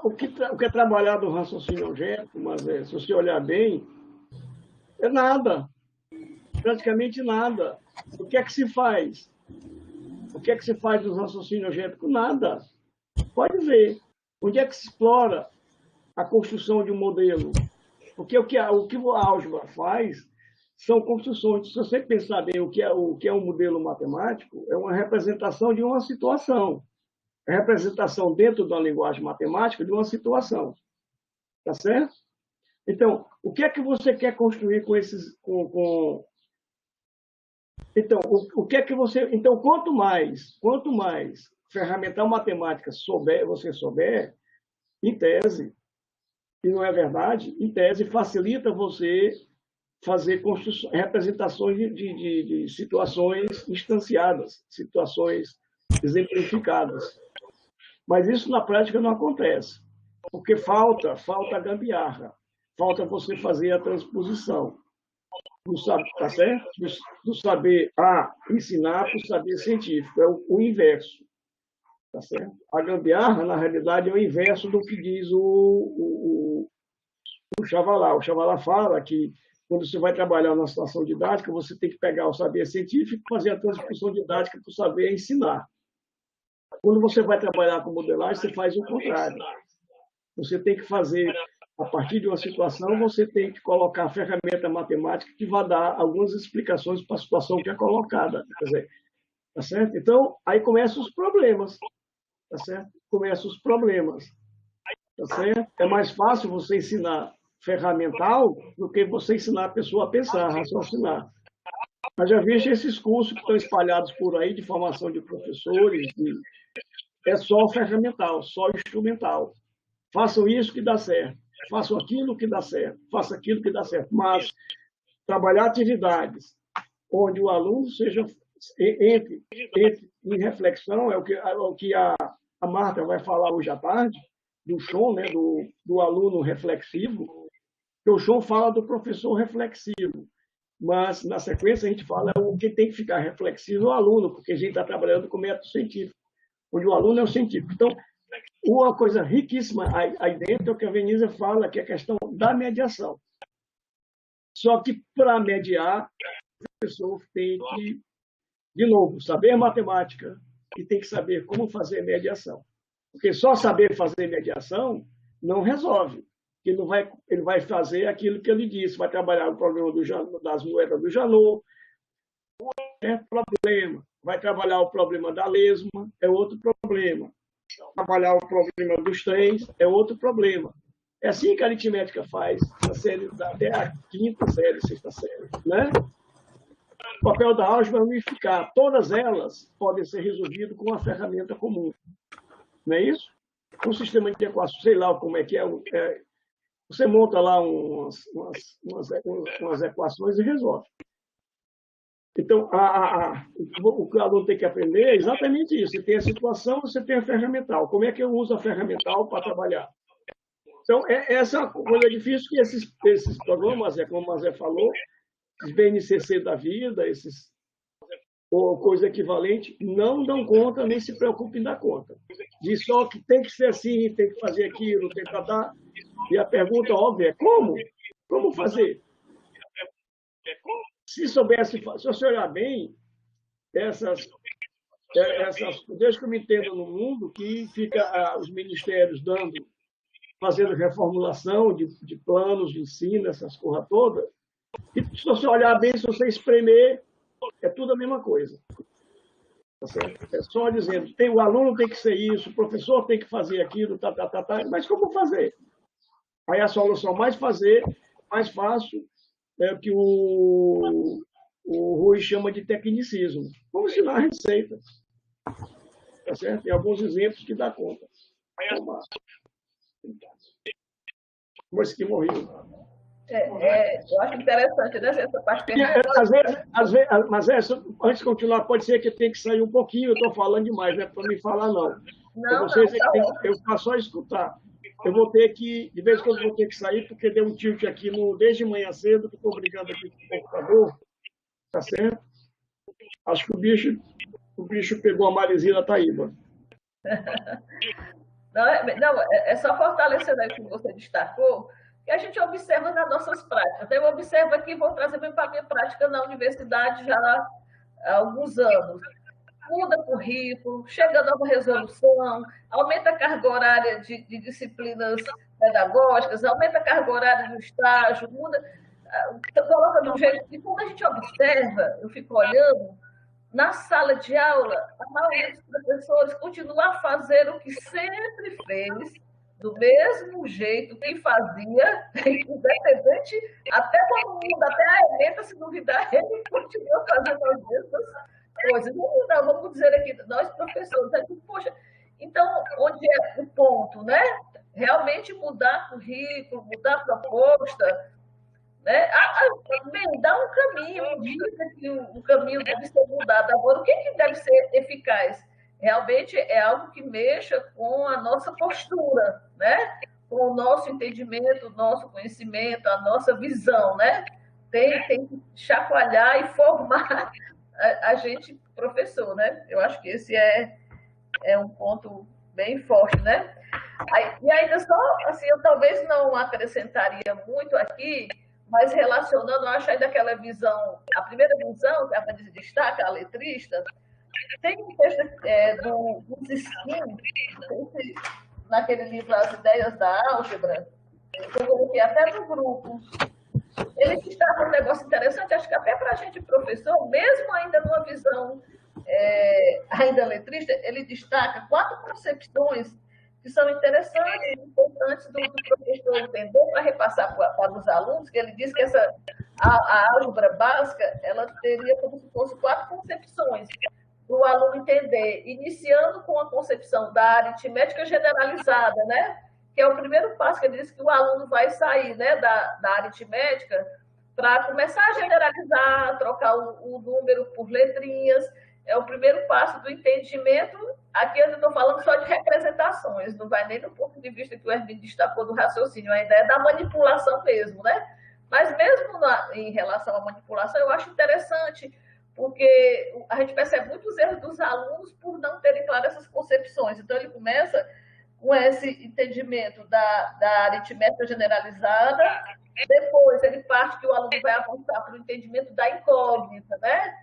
O que é trabalhado no raciocínio algébrico, mas se você olhar bem, é nada, praticamente nada. O que é que se faz? O que é que se faz no raciocínio algébrico? Nada. Pode ver. Onde é que se explora a construção de um modelo? Porque o que a álgebra faz são construções. Se você pensar bem o que é um modelo matemático, é uma representação de uma situação. É a representação dentro da linguagem matemática de uma situação. Tá certo? Então, o que é que você quer construir com esses... Então, o que é que você... Então, quanto mais ferramental matemática você souber, em tese, e não é verdade, em tese facilita você fazer representações de situações instanciadas, situações exemplificadas. Mas isso na prática não acontece, porque falta a gambiarra, falta você fazer a transposição. do saber, tá certo? Do saber ensinar para o saber científico, é o inverso, tá certo? A gambiarra, na realidade, é o inverso do que diz o Chavalá. O Chavalá fala que quando você vai trabalhar na situação didática, você tem que pegar o saber científico e fazer a transposição didática para o saber ensinar. Quando você vai trabalhar com modelagem, você faz o contrário. Você tem que fazer, a partir de uma situação, você tem que colocar a ferramenta matemática que vai dar algumas explicações para a situação que é colocada. Quer dizer, tá certo? Então, aí começam os problemas. Tá certo? Começam os problemas. Tá certo? É mais fácil você ensinar ferramental do que você ensinar a pessoa a pensar, a raciocinar. Mas já vejo esses cursos que estão espalhados por aí de formação de professores, é só ferramental, só instrumental. Façam isso que dá certo, façam aquilo que dá certo, façam aquilo que dá certo. Mas trabalhar atividades onde o aluno entre em reflexão, é o que a Marta vai falar hoje à tarde, do Chon, né, do aluno reflexivo, que o Chon fala do professor reflexivo. Mas, na sequência, a gente fala o que tem que ficar reflexivo é o aluno, porque a gente está trabalhando com método científico, onde o aluno é o científico. Então, uma coisa riquíssima aí dentro é o que a Venisa fala, que é a questão da mediação. Só que, para mediar, o professor tem que, de novo, saber matemática e tem que saber como fazer mediação. Porque só saber fazer mediação não resolve. Ele vai fazer aquilo que ele disse, vai trabalhar o problema das moedas do Janot, é problema. Vai trabalhar o problema da lesma, é outro problema. Trabalhar o problema dos trens, é outro problema. É assim que a aritmética faz, até a quinta série, sexta série. Né? O papel da álgebra é unificar. Todas elas podem ser resolvidas com uma ferramenta comum. Não é isso? Um sistema de equações, sei lá como é que é. Você monta lá umas equações e resolve. Então, o que o aluno tem que aprender é exatamente isso. Você tem a situação, você tem a ferramental. Como é que eu uso a ferramental para trabalhar? Então, essa é uma coisa difícil que esses programas, como o Mazé falou, os BNCC da vida, ou coisa equivalente, não dão conta, nem se preocupem em dar conta. Diz só que tem que ser assim, tem que fazer aquilo, tem que dar. E a pergunta óbvia é como? Como fazer? Se você olhar bem, desde que eu me entendo no mundo, que fica os ministérios fazendo reformulação de planos de ensino, essas coisas todas, e se você olhar bem, se você espremer, é tudo a mesma coisa. Tá certo? É só dizendo, o aluno tem que ser isso, o professor tem que fazer aquilo, mas como fazer? Aí a solução mais fácil, é o que o Rui chama de tecnicismo. Vamos ensinar a receita. Tá certo? Tem alguns exemplos que dá conta. Como esse que morreu. Eu acho interessante, né, essa parte. Mas antes de continuar, pode ser que eu tenha que sair um pouquinho, eu estou falando demais, não é para me falar, não. Não, vocês eu faço só escutar. Eu vou ter que, de vez em quando, vou ter que sair, porque deu um tilt aqui desde manhã cedo, que estou brigando aqui com o computador, tá certo? Acho que o bicho pegou a maresia da Taíba. Não, é só fortalecendo aí o que você destacou, que a gente observa nas nossas práticas. Eu observo aqui, vou trazer para a minha prática na universidade já há alguns anos. Muda currículo, chega nova resolução, aumenta a carga horária de disciplinas pedagógicas, aumenta a carga horária do estágio, muda, coloca de um jeito. E quando a gente observa, eu fico olhando, na sala de aula, a maioria dos professores continua a fazer o que sempre fez, do mesmo jeito que fazia, independente, até todo mundo, até a ementa, se duvidar, ele continua fazendo as mesmas coisas. Não, vamos dizer aqui, nós professores, poxa, então, onde é o ponto, né? Realmente mudar currículo, mudar proposta, né? Dá um caminho, dica que o caminho deve ser mudado. Agora, o que deve ser eficaz? Realmente é algo que mexa com a nossa postura, né? Com o nosso entendimento, o nosso conhecimento, a nossa visão, né? tem que chacoalhar e formar a gente professor, né? Eu acho que esse é um ponto bem forte, né? E ainda só, assim, eu talvez não acrescentaria muito aqui, mas relacionando, eu acho ainda aquela visão, a primeira visão, que a Vanessa destaca, a letrista, tem um texto dos Skin, naquele livro As Ideias da Álgebra, eu coloquei até no grupo. Ele destaca um negócio interessante, acho que até para a gente, professor, mesmo ainda numa visão ainda letrista, ele destaca 4 concepções que são interessantes e importantes do professor entender para repassar para os alunos, que ele diz que a álgebra básica ela teria como se fosse 4 concepções para o aluno entender, iniciando com a concepção da aritmética generalizada, né? Que é o primeiro passo que ele diz que o aluno vai sair, né, da aritmética para começar a generalizar, trocar o número por letrinhas. É o primeiro passo do entendimento. Aqui eu estou falando só de representações, não vai nem do ponto de vista que o Hermínio destacou do raciocínio, a ideia da manipulação mesmo, né? Mas mesmo em relação à manipulação, eu acho interessante, porque a gente percebe muitos erros dos alunos por não terem claro essas concepções. Então, ele começa com esse entendimento da aritmética generalizada, depois ele parte que o aluno vai avançar para o entendimento da incógnita, né?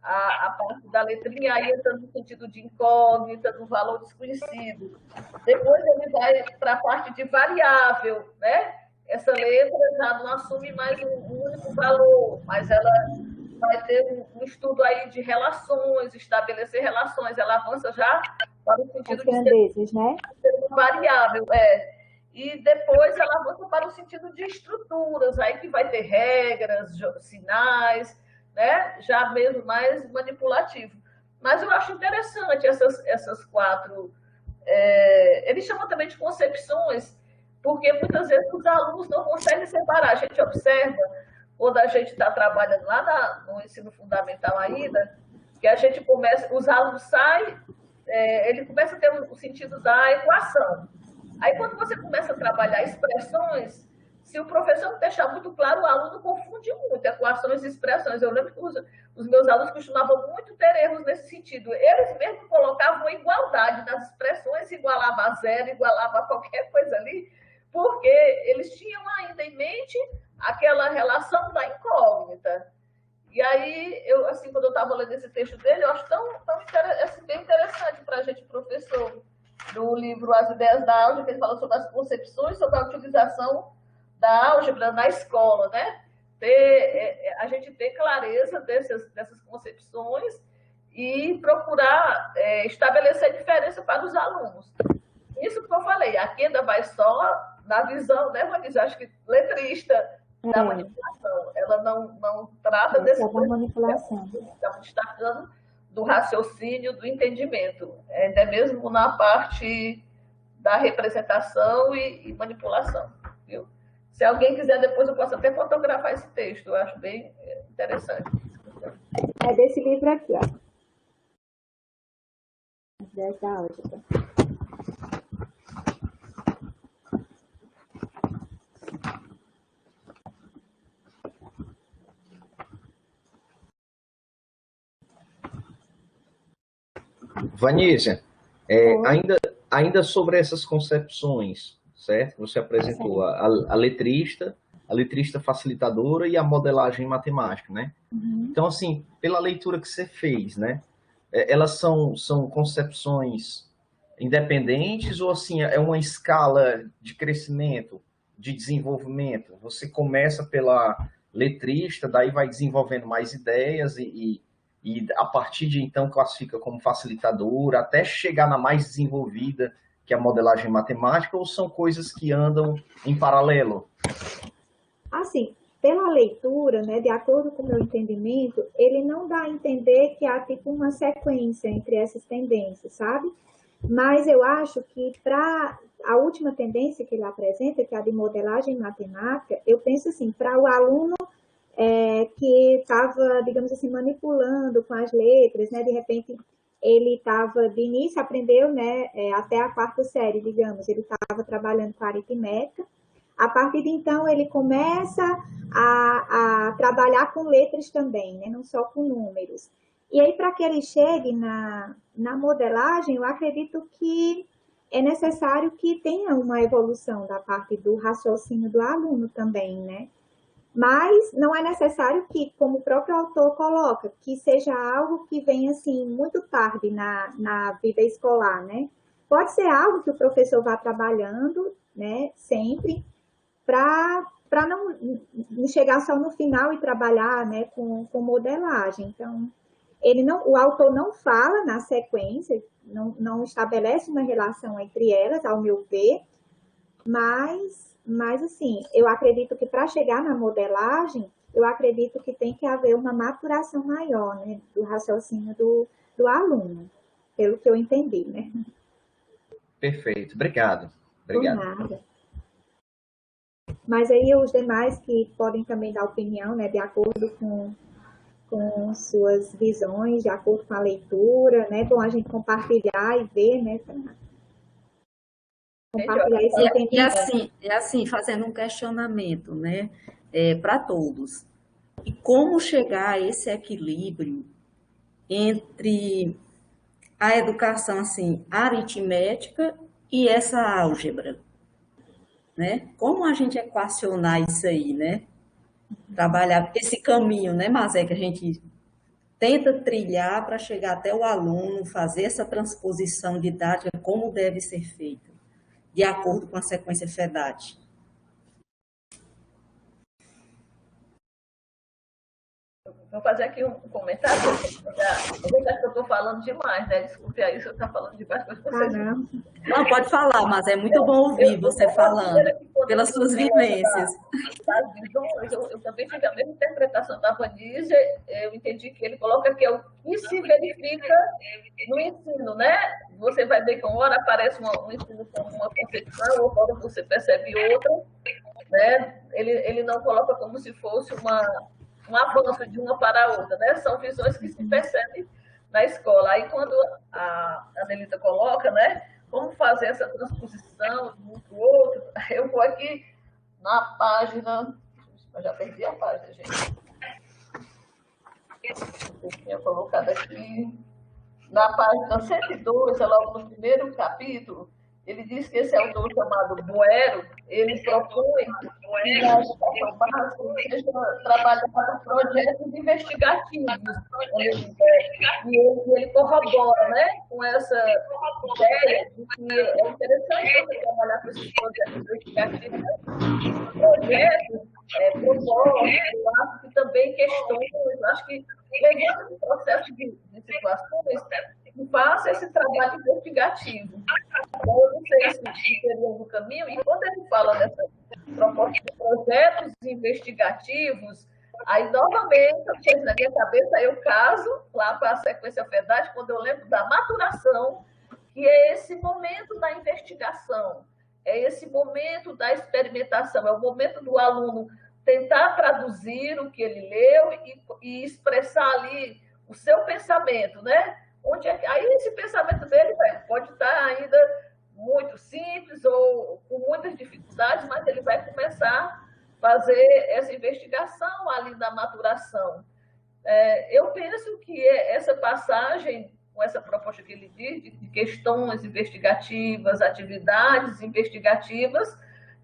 A parte da letrinha aí entra no sentido de incógnita, do valor desconhecido. Depois ele vai para a parte de variável, né? Essa letra já não assume mais um único valor, mas ela vai ter um estudo aí de relações, estabelecer relações, ela avança já para o sentido de ser uma variável. E depois ela avança para o sentido de estruturas, aí que vai ter regras, sinais, né? Já mesmo mais manipulativo. Mas eu acho interessante essas 4. Ele chama também de concepções, porque muitas vezes os alunos não conseguem separar. A gente observa, quando a gente está trabalhando lá no ensino fundamental ainda, que a gente começa, os alunos saem, ele começa a ter o sentido da equação. Aí, quando você começa a trabalhar expressões, se o professor não deixar muito claro, o aluno confunde muito equações e expressões. Eu lembro que os meus alunos costumavam muito ter erros nesse sentido. Eles mesmos colocavam igualdade nas expressões, igualava a zero, igualava a qualquer coisa ali, porque eles tinham ainda em mente aquela relação da incógnita. E aí, assim, quando eu estava lendo esse texto dele, eu acho bem interessante para a gente, professor, do livro As Ideias da Álgebra, que ele fala sobre as concepções, sobre a utilização da álgebra na escola, né? A gente ter clareza dessas concepções e procurar estabelecer diferença para os alunos. Isso que eu falei, aqui ainda vai só na visão, né, Vanessa? Acho que letrista da manipulação. Ela não trata desse manipulação. Estamos destacando do raciocínio, do entendimento, ainda mesmo na parte da representação e manipulação, viu? Se alguém quiser, depois eu posso até fotografar esse texto, eu acho bem interessante. É desse livro aqui, ó. Dessa álgebra. Vanísia, ainda sobre essas concepções, certo? Você apresentou a letrista facilitadora e a modelagem matemática, né? Uhum. Então, assim, pela leitura que você fez, né? Elas são concepções independentes ou, assim, é uma escala de crescimento, de desenvolvimento? Você começa pela letrista, daí vai desenvolvendo mais ideias e a partir de então classifica como facilitadora, até chegar na mais desenvolvida, que é a modelagem matemática, ou são coisas que andam em paralelo? Assim, pela leitura, né, de acordo com o meu entendimento, ele não dá a entender que há tipo uma sequência entre essas tendências, sabe? Mas eu acho que para a última tendência que ele apresenta, que é a de modelagem matemática, eu penso assim, para o aluno que estava, digamos assim, manipulando com as letras, né? De repente, ele estava, de início, aprendeu, né? Até a 4ª série, digamos, ele estava trabalhando com a aritmética. A partir de então, ele começa a trabalhar com letras também, né? Não só com números. E aí, para que ele chegue na modelagem, eu acredito que é necessário que tenha uma evolução da parte do raciocínio do aluno também, né? Mas não é necessário que, como o próprio autor coloca, que seja algo que venha assim muito tarde na vida escolar, né? Pode ser algo que o professor vá trabalhando, né, sempre, para não chegar só no final e trabalhar, né, com modelagem. Então, o autor não fala na sequência, não estabelece uma relação entre elas, ao meu ver, mas assim, eu acredito que para chegar na modelagem, eu acredito que tem que haver uma maturação maior, né, do raciocínio do aluno, pelo que eu entendi, né? Perfeito, obrigado. Por nada. Mas aí os demais que podem também dar opinião, né, de acordo com suas visões, de acordo com a leitura, né? Bom a gente compartilhar e ver, né? Compartilhar esse entendimento. E assim, fazendo um questionamento, né? Para todos. E como chegar a esse equilíbrio entre a educação, assim, aritmética e essa álgebra, né? Como a gente equacionar isso aí, né? Trabalhar esse caminho, né, Mazé, que a gente tenta trilhar para chegar até o aluno, fazer essa transposição didática, como deve ser feita, de acordo com a sequência FEDAT. Vou fazer aqui um comentário. Eu acho que eu estou falando demais, né? Desculpe aí se eu estou falando demais. Não, pode falar, mas é muito bom ouvir você falando, pelas suas vivências. Das visões, eu também tive a mesma interpretação da Vanise. Eu entendi que ele coloca que é o que se verifica no ensino, né? Você vai ver que uma hora aparece um ensino com uma concepção, outra hora você percebe outra, né? Ele não coloca como se fosse um avanço de uma para a outra, né? São visões que se percebem na escola. Aí, quando a Anelita coloca, né, como fazer essa transposição de um para o outro, eu vou aqui na página... Eu já perdi a página, gente. Eu tinha colocado aqui... Na página 102, logo no primeiro capítulo, ele diz que esse autor chamado Boero, ele propõe que a educação básica seja trabalhada em projetos investigativos. E ele corrobora, né, com essa ideia de que é interessante você trabalhar com esses projetos investigativos, projetos propostos, e também questões. Acho que pegando esse processo de situações, que faça esse trabalho investigativo. Então, eu não sei se seria no caminho, e quando ele fala dessa proposta de projetos investigativos, aí, novamente, na minha cabeça, eu caso lá para a sequência FEDAT, quando eu lembro da maturação, que é esse momento da investigação, é esse momento da experimentação, é o momento do aluno tentar traduzir o que ele leu e expressar ali o seu pensamento, né? Onde é que... Aí esse pensamento dele pode estar ainda muito simples ou com muitas dificuldades, mas ele vai começar a fazer essa investigação ali da maturação. Eu penso que essa passagem, com essa proposta que ele diz, de questões investigativas, atividades investigativas,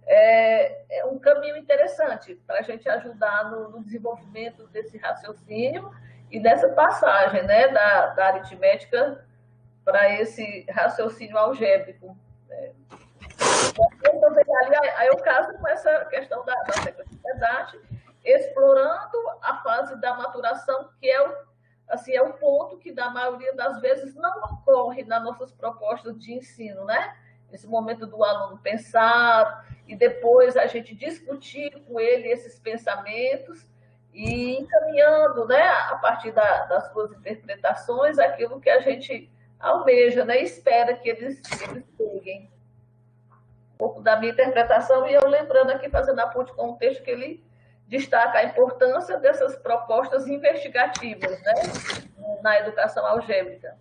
é um caminho interessante para a gente ajudar no desenvolvimento desse raciocínio e dessa passagem, né, da aritmética para esse raciocínio algébrico. Aí eu caso com essa questão da sequência FEDAT, explorando a fase da maturação, que é o ponto que, na maioria das vezes, não ocorre nas nossas propostas de ensino, né? Esse momento do aluno pensar e depois a gente discutir com ele esses pensamentos e encaminhando, né, a partir das suas interpretações, aquilo que a gente almeja, né, espera que eles peguem. Um pouco da minha interpretação, e eu lembrando aqui, fazendo a ponte com o texto que ele destaca a importância dessas propostas investigativas, né, na educação algébrica.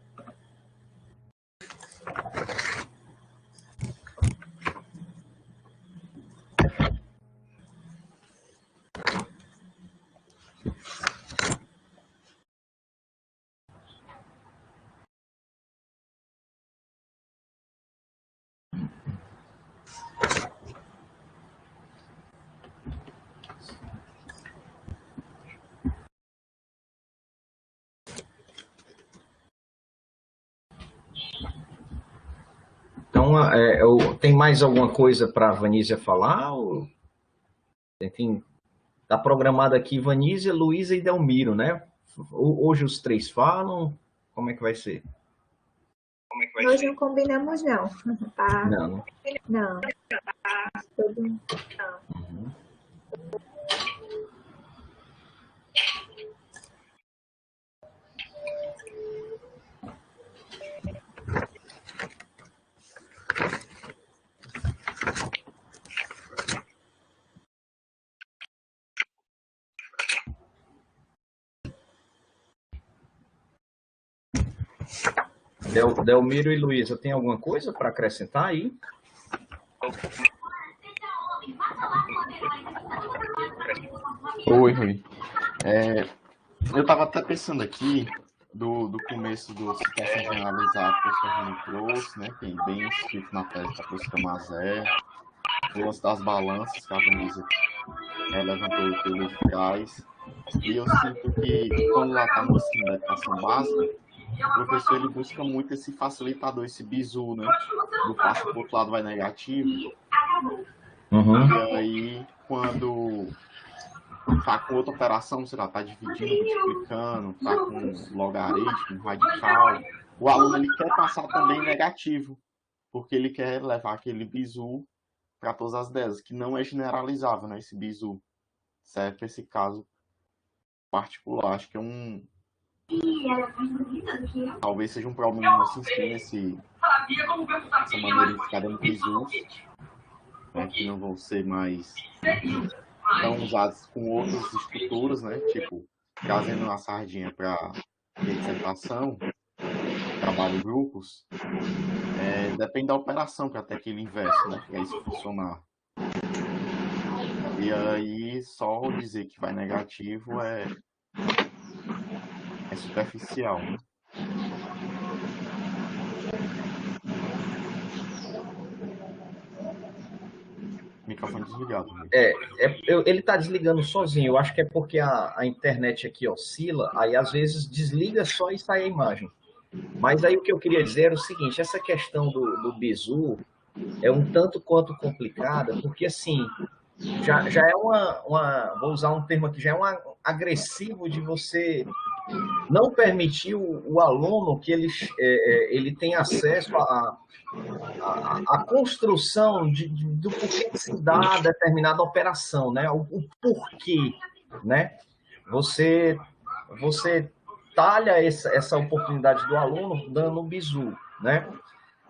Então, tem mais alguma coisa para a Vanísia falar? Está programado aqui Vanísia, Luísa e Delmiro, né? Hoje os três falam. Como é que vai ser? Nós não combinamos, não. Tá? Não. Não. Uhum. Delmiro e Luísa, tem alguma coisa para acrescentar aí? Oi, Rui. Eu estava até pensando aqui do começo do situação generalizada que o Sr. trouxe, né? Tem bem escrito na tese da professora Mazé, o lance das balanças que a Vanessa levantou pelo eficaz. E eu sinto que quando ela está no ensino da educação básica, o professor ele busca muito esse facilitador, esse bizu, né? Do passa para o outro lado vai negativo. Uhum. E aí, quando tá com outra operação, sei lá, tá dividindo, multiplicando, tá com logaritmo, radical, o aluno ele quer passar também negativo, porque ele quer levar aquele bizu para todas as 10, que não é generalizável, né? Esse bizu serve para esse caso particular. Acho que é talvez seja um problema no nosso ensino, essa maneira de ficar dando bizus, né, que não vão ser mais tão usados com outras estruturas, né? Tipo, trazendo uma sardinha para dissertação, trabalho em grupos, depende da operação para ter aquele inverso, né? Para isso funcionar. E aí, só dizer que vai negativo é superficial, né? Microfone desligado. Né? Ele está desligando sozinho. Eu acho que é porque a internet aqui oscila, aí às vezes desliga só e sai a imagem. Mas aí o que eu queria dizer era o seguinte, essa questão do bizu é um tanto quanto complicada, porque assim, já é vou usar um termo aqui, já é um agressivo de você não permitir o aluno que ele tenha acesso a construção do porquê que se dá determinada operação, né? O porquê, né? Você talha essa oportunidade do aluno dando um bizu, né?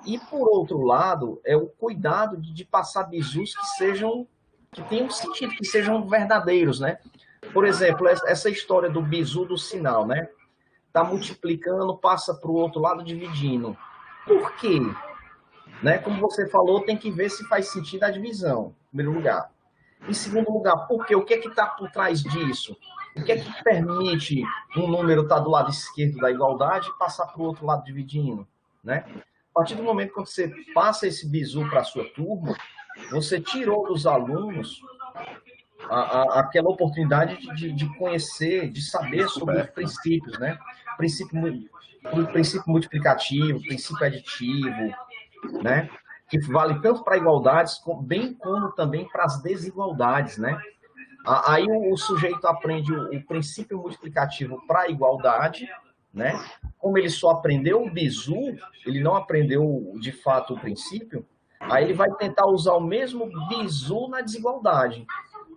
E, por outro lado, é o cuidado de passar bizus que tenham sentido, que sejam verdadeiros, né? Por exemplo, essa história do bizu do sinal, né? Tá multiplicando, passa para o outro lado dividindo. Por quê? Né? Como você falou, tem que ver se faz sentido a divisão, em primeiro lugar. Em segundo lugar, por quê? O que é que está por trás disso? O que é que permite um número estar do lado esquerdo da igualdade e passar para o outro lado dividindo? Né? A partir do momento que você passa esse bizu para a sua turma, você tirou dos alunos aquela oportunidade de conhecer, de saber sobre os princípios, né? Princípio multiplicativo, princípio aditivo, né? Que vale tanto para igualdades, bem como também para as desigualdades, né? Aí o sujeito aprende o princípio multiplicativo para a igualdade, né? Como ele só aprendeu o bizu, ele não aprendeu de fato o princípio, aí ele vai tentar usar o mesmo bizu na desigualdade.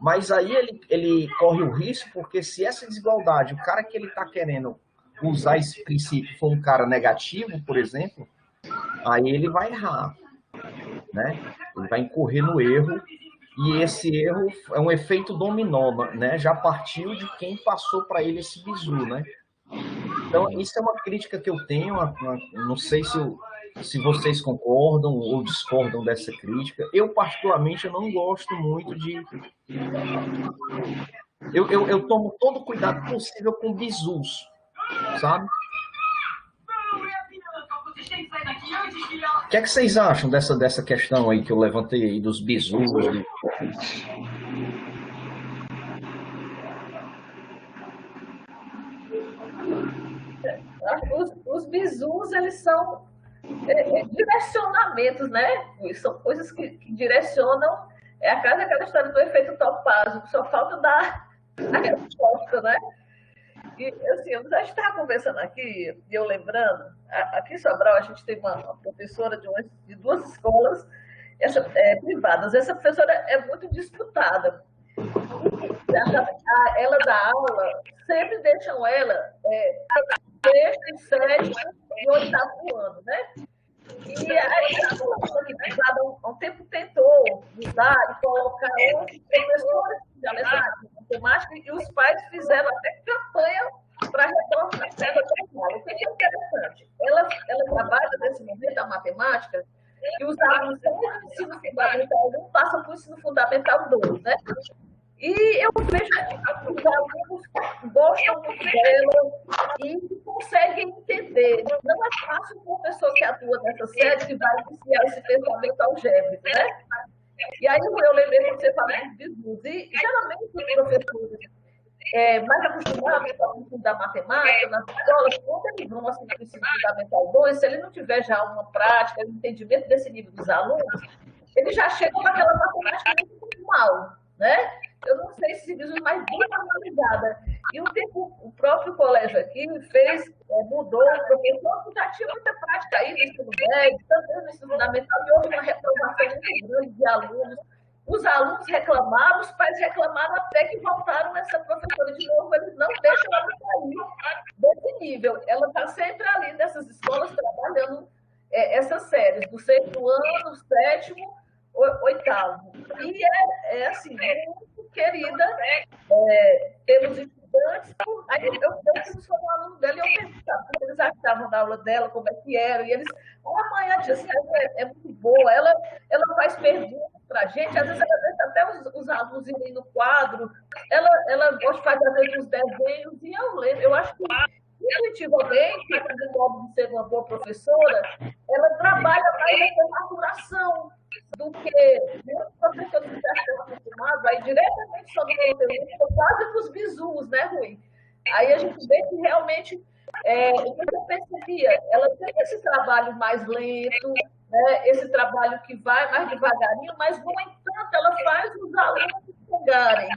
Mas aí ele corre o risco, porque se essa desigualdade, o cara que ele está querendo usar esse princípio for um cara negativo, por exemplo, aí ele vai errar, né? Ele vai incorrer no erro, e esse erro é um efeito dominó, né? Já partiu de quem passou para ele esse bizu, né? Então, isso é uma crítica que eu tenho, não sei se vocês concordam ou discordam dessa crítica. Eu, particularmente, eu não gosto muito de... Eu tomo todo o cuidado possível com bizus, sabe? O que é que vocês acham dessa questão aí que eu levantei aí dos bizus? Os bizus, eles são direcionamentos, né? São coisas que direcionam, aquela história do efeito Topázio, só falta dar a resposta, né? E, assim, a gente estava conversando aqui, e eu lembrando, aqui em Sobral a gente tem uma professora de 2 escolas privadas. Essa professora é muito disputada. Ela dá aula, sempre deixam ela sexto, sétimo e oitavo ano, né? E aí a aluna aqui privada há um tempo tentou mudar e colocar outros professores de matemática, e os pais fizeram até campanha para retornar a sede terminal. O que é interessante? Ela trabalha nesse momento a matemática e os alunos do ensino fundamental 1 passam para o ensino fundamental 2, né? E eu vejo que os alunos gostam muito dela e conseguem entender. Não é fácil o professor que atua nessa série que vai iniciar esse pensamento algébrico, né? E aí eu lembrei quando você falou dos bizus. E geralmente os professores mais acostumados com o ensino da matemática, nas escolas, quando eles vão assim, para o ensino fundamental 2, se ele não tiver já uma prática, um entendimento desse nível dos alunos, ele já chega com aquela matemática muito mal, né? Eu não sei se diz mais bem normalizada. E o próprio colégio aqui mudou, o professor já tinha muita prática aí no ensino médio, também no ensino fundamental, e houve uma reprovação muito grande de alunos. Os alunos reclamaram, os pais reclamaram até que voltaram essa professora de novo, eles não deixam ela sair desse nível. Ela está sempre ali nessas escolas trabalhando essas séries, do 6º ano, 7º, 8º. E assim, muito querida pelos estudantes. Aí eu sou um aluno dela e eu perguntava como eles achavam da aula dela, como é que era, e eles, mãe, a tia é muito boa, ela faz perguntas para a gente, às vezes ela deixa até os alunos irem no quadro, ela gosta de fazer às vezes uns desenhos, e eu acho que intuitivamente, o modo de ser uma boa professora, ela trabalha mais nessa maturação do que muitos professores que já estão acostumados, aí diretamente sobre o conteúdo, quase para os bizus, né, Rui? Aí a gente vê que realmente, o que eu percebia, ela tem esse trabalho mais lento, né, esse trabalho que vai mais devagarinho, mas, no entanto, ela faz os alunos chegarem.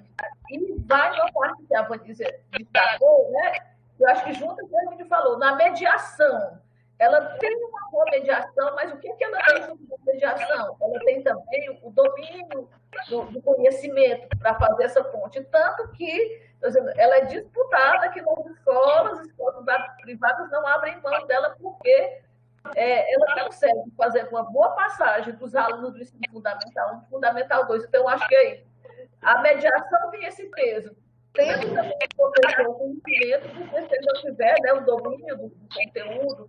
E vai na parte que a Vanessa destacou, né? Eu acho que junto com o que a gente falou, na mediação. Ela tem uma boa mediação, mas o que ela tem junto com a mediação? Ela tem também o domínio do conhecimento para fazer essa ponte. Tanto que ela é disputada que nas escolas privadas não abrem mão dela, porque ela consegue fazer uma boa passagem dos alunos do ensino fundamental 1 para o fundamental 2. Então, eu acho que aí a mediação tem esse peso. Tendo também o conhecimento, porque se ele não tiver, né, o domínio do conteúdo,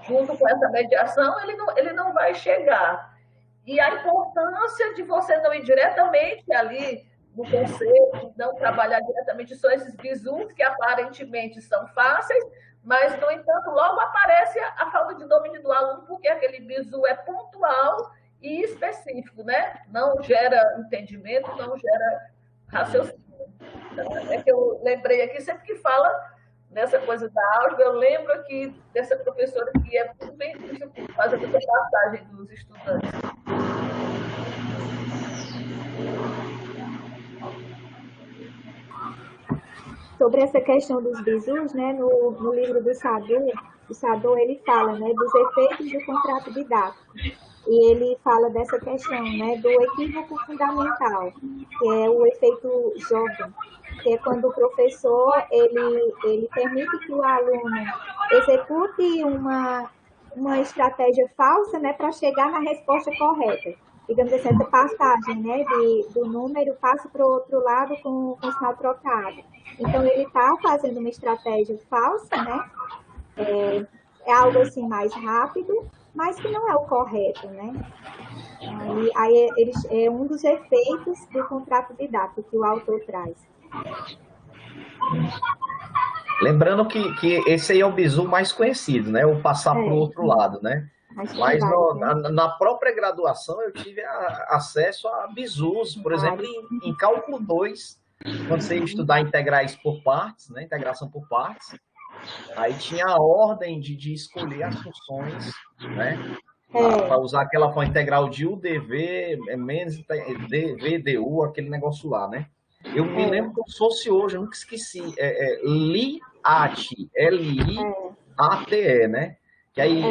junto com essa mediação, ele não vai chegar. E a importância de você não ir diretamente ali no conceito, não trabalhar diretamente só esses bizus, que aparentemente são fáceis, mas, no entanto, logo aparece a falta de domínio do aluno, porque aquele bizu é pontual e específico, né? Não gera entendimento, não gera raciocínio. É que eu lembrei aqui, sempre que fala nessa coisa da álgebra, eu lembro aqui dessa professora que é muito bem difícil fazer essa passagem dos estudantes. Sobre essa questão dos bizus, né, no livro do Sadu ele fala, né, dos efeitos do contrato didático. E ele fala dessa questão, né, do equívoco fundamental, que é o efeito Jordan, que é quando o professor ele permite que o aluno execute uma estratégia falsa, né, para chegar na resposta correta. Digamos assim, essa passagem, né, do número passa para o outro lado com o sinal trocado. Então, ele está fazendo uma estratégia falsa, né, é algo assim mais rápido, mas que não é o correto, né? Aí é um dos efeitos do contrato didático que o autor traz. Lembrando que esse aí é o bizu mais conhecido, né? O passar para o outro lado, né? Mas na própria graduação eu tive acesso a bizus, por exemplo, em cálculo 2, quando você estudar integrais por partes, né? Integração por partes, Aí tinha a ordem de escolher as funções, né? Para usar aquela forma integral de UDV, menos DV, DU, aquele negócio lá, né? Eu me lembro como se fosse hoje, eu nunca esqueci. LIATE, LIATE, né? Que aí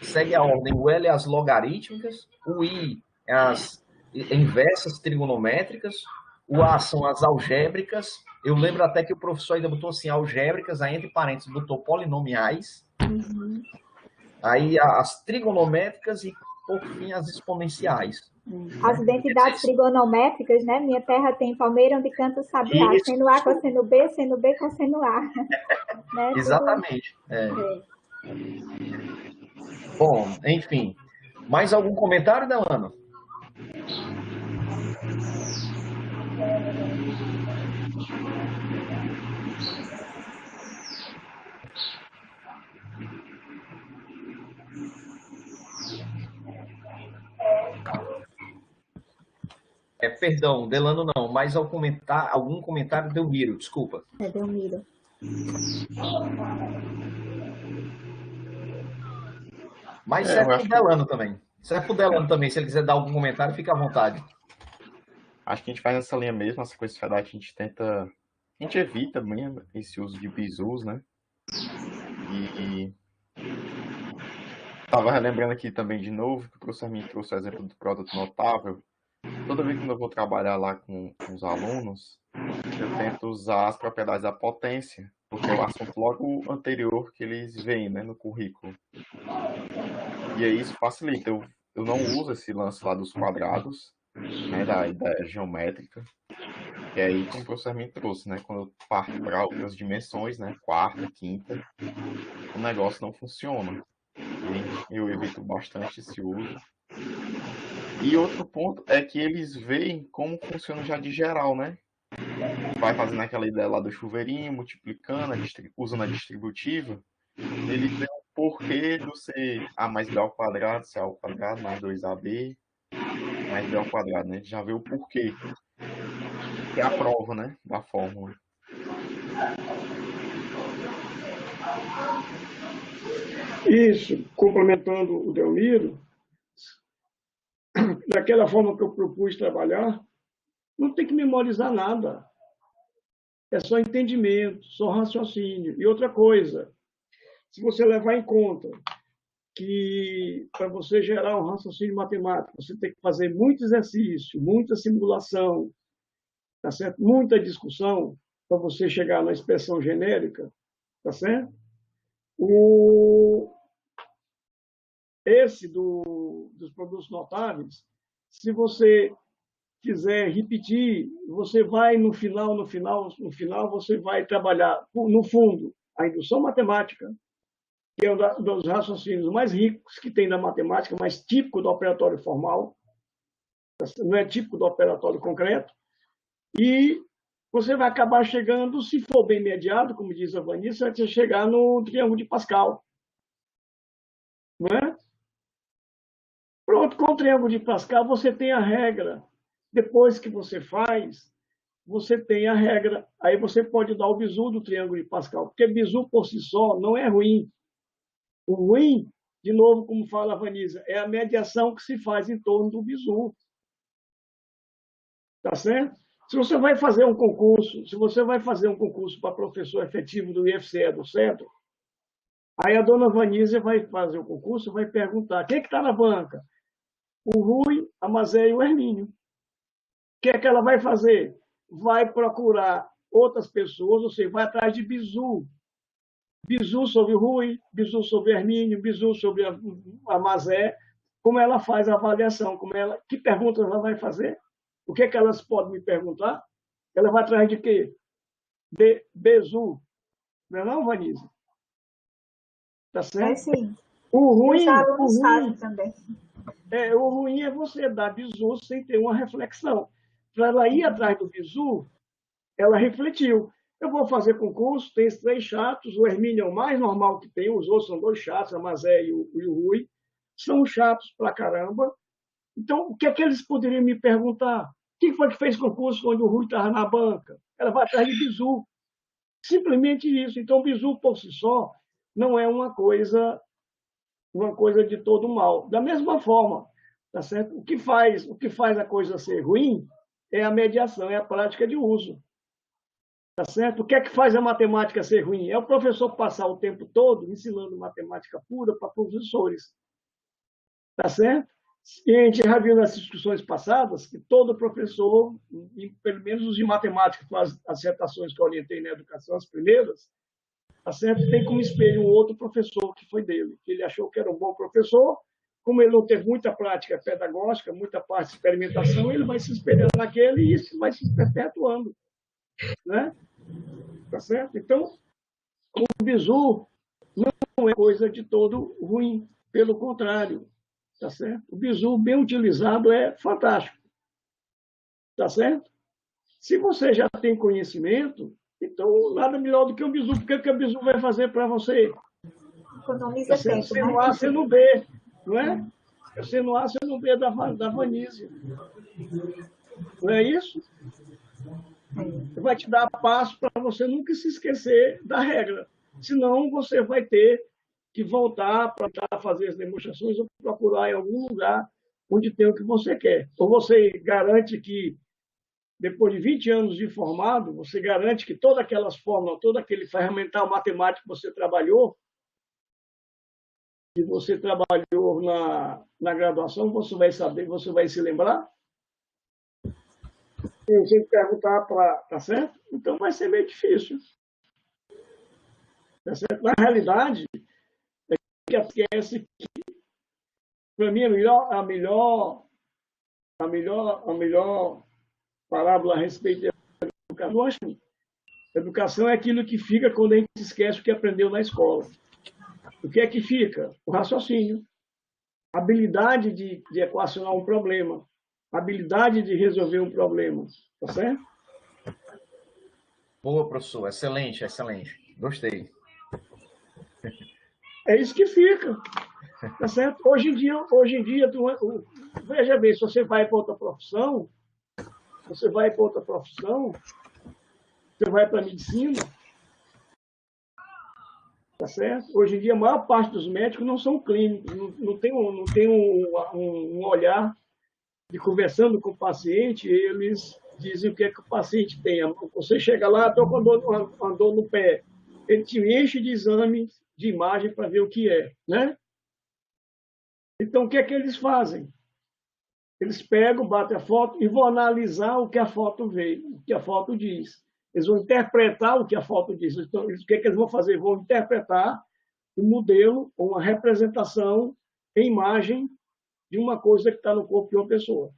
segue a ordem. O L é as logarítmicas, o I é as inversas trigonométricas, o A são as algébricas. Eu lembro até que o professor ainda botou assim, algébricas, aí entre parênteses botou polinomiais. Uhum. Aí as trigonométricas e, por fim, as exponenciais. As identidades trigonométricas, né? Minha terra tem palmeira onde canta o sabiá, Isso. seno A com seno B com seno A. Né? Exatamente. Bom, enfim. Mais algum comentário, Delano? Perdão, Delano não, mas algum comentário Delmiro, desculpa. Delmiro. Mas serve pro Delano também. Serve pro Delano também, se ele quiser dar algum comentário, fica à vontade. Acho que a gente faz nessa linha mesmo, essa coisa de a gente tenta... A gente evita mesmo esse uso de bizus, né? E estava relembrando aqui também de novo, que o professor me trouxe o exemplo do produto notável. Toda vez que eu vou trabalhar lá com os alunos, eu tento usar as propriedades da potência, porque é o assunto logo anterior que eles veem, né, no currículo. E aí isso facilita. Eu não uso esse lance lá dos quadrados, né, da ideia geométrica, que é aí como o professor me trouxe, né, quando eu parto para outras dimensões, né, quarta, quinta, o negócio não funciona. E eu evito bastante esse uso. E outro ponto é que eles veem como funciona já de geral, né? Vai fazendo aquela ideia lá do chuveirinho, multiplicando, usando a distributiva, ele vê o porquê do ser A mais B ao quadrado, C ao quadrado, mais 2AB, mais B ao quadrado, né? Já vê o porquê. Que é a prova, né? Da fórmula. Isso, complementando o Delmiro, daquela forma que eu propus trabalhar, não tem que memorizar nada. É só entendimento, só raciocínio. E outra coisa, se você levar em conta que para você gerar um raciocínio matemático, você tem que fazer muito exercício, muita simulação, tá certo? Muita discussão para você chegar na expressão genérica, tá certo? Esse dos produtos notáveis, se você quiser repetir, você vai no final, você vai trabalhar, no fundo, a indução matemática, que é um dos raciocínios mais ricos que tem na matemática, mais típico do operatório formal, não é típico do operatório concreto, e você vai acabar chegando, se for bem mediado, como diz a Vanessa, você chegar no triângulo de Pascal. Não é? Pronto, com o triângulo de Pascal você tem a regra. Depois que você faz, você tem a regra. Aí você pode dar o bizu do triângulo de Pascal, porque bizu por si só não é ruim. O ruim, de novo, como fala a Vanessa, é a mediação que se faz em torno do bizu. Tá certo? Se você vai fazer um concurso para professor efetivo do IFCE do Centro, aí a dona Vanisa vai fazer o concurso, vai perguntar: quem é que está na banca? O Rui, a Mazé e o Hermínio. O que é que ela vai fazer? Vai procurar outras pessoas, ou seja, vai atrás de bizu. Bizu sobre o Rui, bizu sobre o Hermínio, bizu sobre a Mazé. Como ela faz a avaliação? Que perguntas ela vai fazer? O que é que elas podem me perguntar? Ela vai atrás de quê? De bizu. Não é não, Vanisa? Tá certo? É sim. O ruim, também. O ruim é você dar bizu sem ter uma reflexão. Para ela ir atrás do bizu, ela refletiu. Eu vou fazer concurso, tem 3 chatos, o Hermínio é o mais normal que tem, os outros são 2 chatos, a Mazé e o Rui. São chatos pra caramba. Então, o que é que eles poderiam me perguntar? Quem foi que fez concurso quando o Rui estava na banca? Ela vai atrás de bizu. Simplesmente isso. Então, o bizu por si só não é uma coisa de todo mal. Da mesma forma, tá certo? O que faz a coisa ser ruim é a mediação, é a prática de uso. Tá certo? O que é que faz a matemática ser ruim? É o professor passar o tempo todo ensinando matemática pura para professores. Tá certo? E a gente já viu nas discussões passadas que todo professor, pelo menos os de matemática, as dissertações que eu orientei na educação, as primeiras, tá certo? Tem como espelho um outro professor que foi dele, que ele achou que era um bom professor. Como ele não teve muita prática pedagógica, muita parte de experimentação, ele vai se espelhando naquele e isso vai se perpetuando. Né? Tá certo? Então, o bizu não é coisa de todo ruim, pelo contrário. Tá certo? O bizu bem utilizado é fantástico. Tá certo? Se você já tem conhecimento, então nada melhor do que o bizu. Porque o que o bizu vai fazer para você? Economiza Tá tempo, você né? no A, você no B, não é? Você no A, você no B da Vanise. Não é isso? Vai te dar passo para você nunca se esquecer da regra. Senão, você vai ter que voltar para fazer as demonstrações ou procurar em algum lugar onde tem o que você quer. Ou você garante que, depois de 20 anos de formado, você garante que todas aquelas fórmulas, todo aquele ferramental matemático que você trabalhou, na graduação, você vai saber, você vai se lembrar. Eu tenho que perguntar para... Tá certo? Então vai ser meio difícil. Tá certo? Na realidade, que esquece que, para mim, a melhor parábola a respeito da educação. Educação é aquilo que fica quando a gente esquece o que aprendeu na escola. O que é que fica? O raciocínio. A habilidade de equacionar um problema. A habilidade de resolver um problema. Tá certo? Boa, professor. Excelente, excelente. Gostei. É isso que fica. Tá certo? Hoje em dia veja bem, se você vai para outra profissão, você vai para a medicina, tá certo? Hoje em dia, a maior parte dos médicos não são clínicos, não tem um olhar de conversando com o paciente, eles dizem o que é que o paciente tem. Você chega lá, estou com uma dor no pé. Ele te enche de exames, de imagem para ver o que é, né? Então, o que é que eles fazem? Eles pegam, batem a foto e vão analisar o que a foto vê, o que a foto diz. Eles vão interpretar o que a foto diz. Então, o que é que eles vão fazer? Vão interpretar um modelo ou uma representação em imagem de uma coisa que está no corpo de uma pessoa.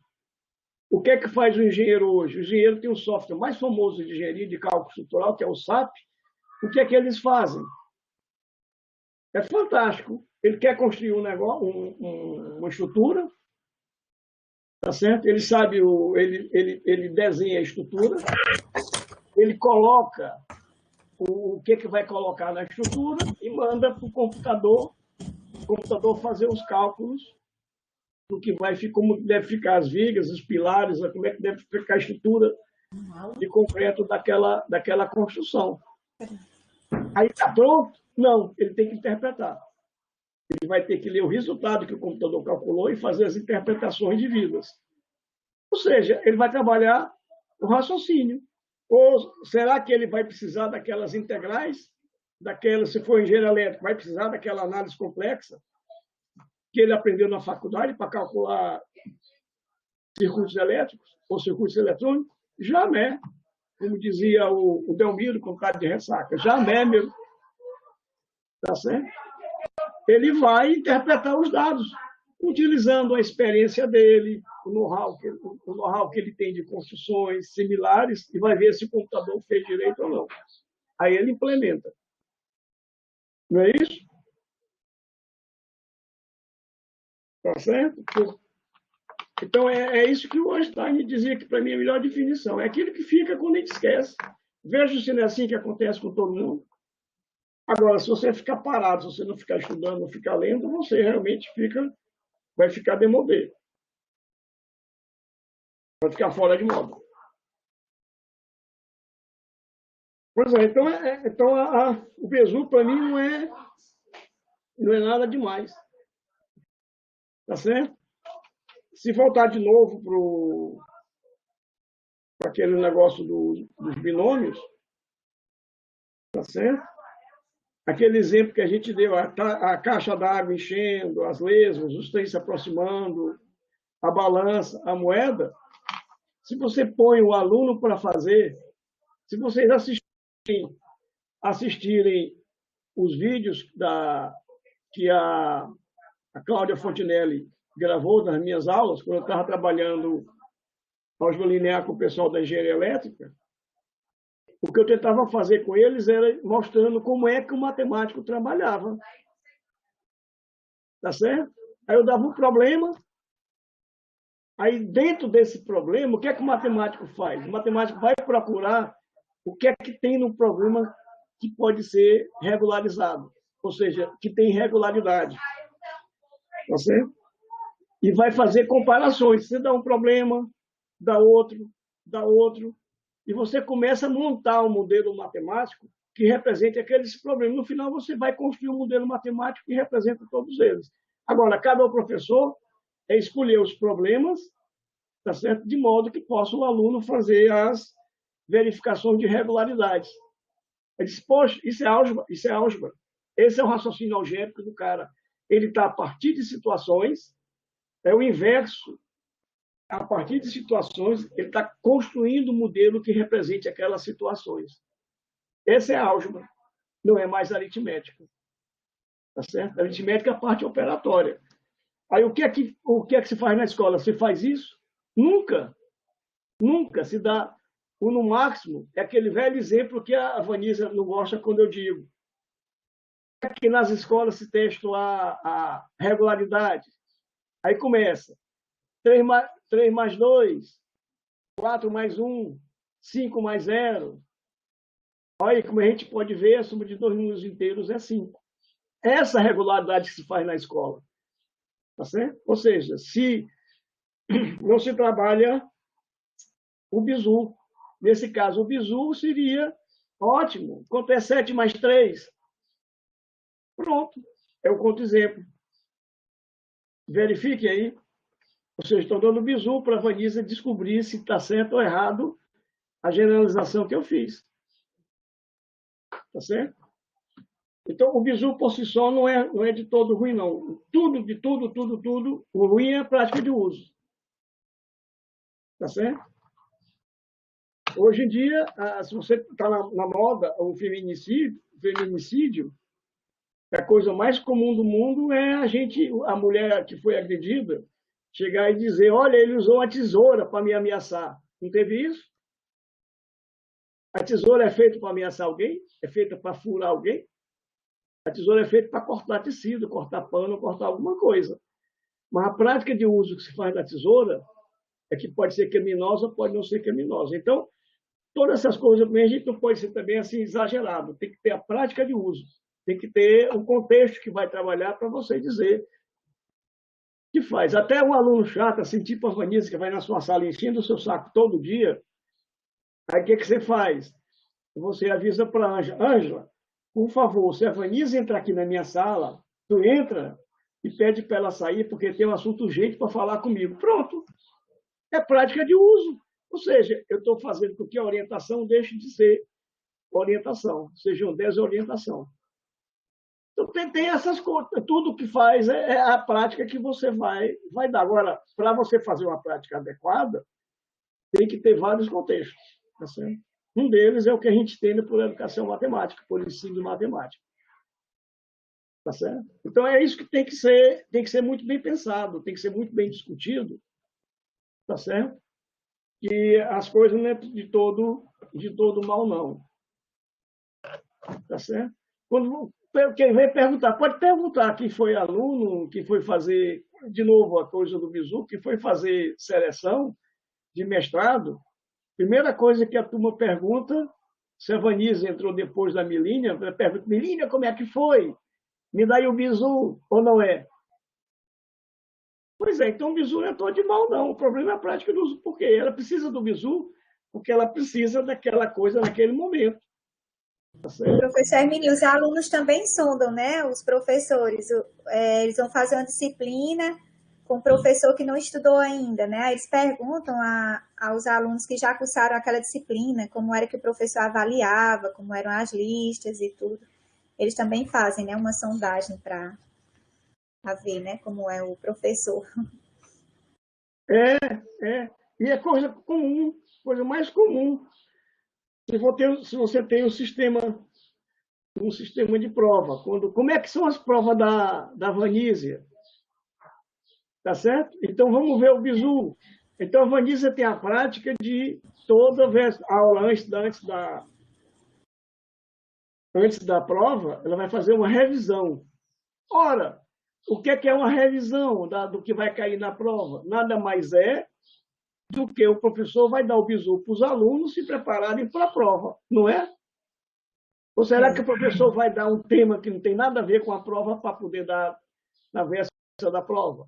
O que é que faz o engenheiro hoje? O engenheiro tem um software mais famoso de engenharia de cálculo estrutural, que é o SAP. O que é que eles fazem? É fantástico. Ele quer construir um negócio, uma estrutura, tá certo? Ele sabe, ele desenha a estrutura, ele coloca o que vai colocar na estrutura e manda para o computador fazer os cálculos do que vai ficar, como deve ficar as vigas, os pilares, como é que deve ficar a estrutura de concreto daquela construção. Aí está pronto? Não, ele tem que interpretar. Ele vai ter que ler o resultado que o computador calculou e fazer as interpretações devidas. Ou seja, ele vai trabalhar o raciocínio. Ou será que ele vai precisar daquelas integrais? Se for engenheiro elétrico, vai precisar daquela análise complexa que ele aprendeu na faculdade para calcular circuitos elétricos ou circuitos eletrônicos? Jamais. Como dizia o Delmiro, com cara de ressaca. Jamais, meu. Tá certo? Ele vai interpretar os dados, utilizando a experiência dele, o know-how que ele tem de construções similares, e vai ver se o computador fez direito ou não. Aí ele implementa. Não é isso? Tá certo? Então, é isso que o Einstein dizia que, para mim, é a melhor definição. É aquilo que fica quando a gente esquece. Veja se não é assim que acontece com todo mundo. Agora, se você ficar parado, se você não ficar estudando, não ficar lendo, você realmente vai ficar demodê. Vai ficar fora de moda. Pois é, então o Besu, para mim, não é nada demais. Tá certo? Se voltar de novo para aquele negócio dos binômios, tá certo? Aquele exemplo que a gente deu, a caixa d'água enchendo, as lesmas, os trens se aproximando, a balança, a moeda, se você põe o aluno para fazer, se vocês assistirem os vídeos que a Cláudia Fontinelli gravou das minhas aulas, quando eu estava trabalhando álgebra linear com o pessoal da engenharia elétrica, o que eu tentava fazer com eles era mostrando como é que o matemático trabalhava. Tá certo? Aí eu dava um problema, aí dentro desse problema, o que é que o matemático faz? O matemático vai procurar o que é que tem no problema que pode ser regularizado, ou seja, que tem regularidade. Tá certo? E vai fazer comparações. Você dá um problema, dá outro, e você começa a montar um modelo matemático que represente aqueles problemas. No final, você vai construir um modelo matemático que representa todos eles. Agora, cabe ao professor escolher os problemas, tá certo? De modo que possa o aluno fazer as verificações de regularidades. Ele diz, poxa, isso é álgebra, isso é álgebra. Esse é o raciocínio algébrico do cara. Ele está a partir de situações, é o inverso. A partir de situações, ele está construindo um modelo que represente aquelas situações. Essa é a álgebra, não é mais aritmética. Tá certo? A aritmética é a parte operatória. Aí o que é que se faz na escola? Se faz isso? Nunca. Nunca se dá. O no máximo é aquele velho exemplo que a Vanessa não gosta quando eu digo. É que nas escolas se testam a regularidade. Aí começa. 3 mais 2, 4 mais 1, 5 mais 0. Olha, como a gente pode ver, a soma de dois números inteiros é 5. Essa regularidade que se faz na escola. Tá certo? Ou seja, se não se trabalha o bizu. Nesse caso, o bizu seria ótimo. Quanto é 7 mais 3? Pronto. É o contra-exemplo. Verifique aí. Vocês estão dando bizu para a Vanessa descobrir se está certo ou errado a generalização que eu fiz. Tá certo? Então, o bizu por si só não é de todo ruim, não. Tudo, o ruim é a prática de uso. Tá certo? Hoje em dia, se você está na moda, o feminicídio, a coisa mais comum do mundo é a mulher que foi agredida, chegar e dizer, olha, ele usou uma tesoura para me ameaçar. Não teve isso? A tesoura é feita para ameaçar alguém? É feita para furar alguém? A tesoura é feita para cortar tecido, cortar pano, cortar alguma coisa. Mas a prática de uso que se faz da tesoura é que pode ser criminosa, pode não ser criminosa. Então, todas essas coisas a gente não pode ser também assim exagerado. Tem que ter a prática de uso. Tem que ter um contexto que vai trabalhar para você dizer que faz. Até um aluno chato, assim, tipo a Vanessa, que vai na sua sala enchendo o seu saco todo dia, aí o que você faz? Você avisa para a Ângela, por favor, se a Vanessa entrar aqui na minha sala, tu entra e pede para ela sair, porque tem um assunto urgente para falar comigo. Pronto. É prática de uso. Ou seja, eu estou fazendo com que a orientação deixe de ser orientação, seja um desorientação. Então, tem essas coisas. Tudo que faz é a prática que você vai dar. Agora, para você fazer uma prática adequada, tem que ter vários contextos. Tá certo? Um deles é o que a gente tem por educação matemática, por ensino de matemática. Tá certo? Então, é isso que tem que ser muito bem pensado, tem que ser muito bem discutido. Tá certo? E as coisas não é de todo mal, não. Tá certo? Quem vem perguntar, pode perguntar quem foi aluno, que foi fazer, de novo, a coisa do bizu, que foi fazer seleção de mestrado. Primeira coisa que a turma pergunta, se a Vanessa entrou depois da Milínia, pergunta, Milínia, como é que foi? Me dá aí o bizu, ou não é? Pois é, então o bizu não é todo de mal, não. O problema é a prática do uso. Por quê? Ela precisa do bizu porque ela precisa daquela coisa naquele momento. Tá certo? Professor Hermínio, os alunos também sondam, né? Os professores, eles vão fazer uma disciplina com um professor que não estudou ainda, né? Aí eles perguntam aos alunos que já cursaram aquela disciplina, como era que o professor avaliava, como eram as listas e tudo. Eles também fazem, né, uma sondagem para ver, né, como é o professor. E é coisa comum, coisa mais comum. Se você tem um sistema de prova, como é que são as provas da Vanísia? Tá certo? Então, vamos ver o bizu. Então, a Vanísia tem a prática de toda vez, aula antes da prova, ela vai fazer uma revisão. Ora, o que é uma revisão do que vai cair na prova? Nada mais é do que o professor vai dar o bizu para os alunos se prepararem para a prova, não é? Ou será que o professor vai dar um tema que não tem nada a ver com a prova para poder dar na véspera da prova?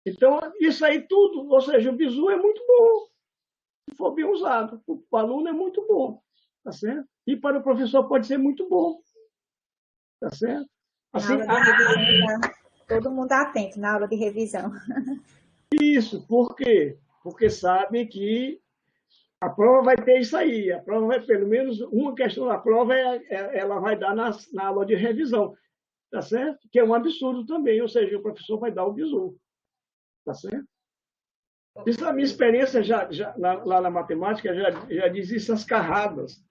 Então, isso aí tudo, ou seja, o bizu é muito bom, se for bem usado. O aluno é muito bom, tá certo? E para o professor pode ser muito bom, tá certo? Assim, na aula de revisão, todo mundo atento na aula de revisão. Isso, por quê? Porque sabe que a prova vai ter isso aí. A prova vai, pelo menos, uma questão da prova ela vai dar na aula de revisão, tá certo? Que é um absurdo também, ou seja, o professor vai dar o bizu, tá certo? Isso, a minha experiência lá na matemática já diz isso às carradas,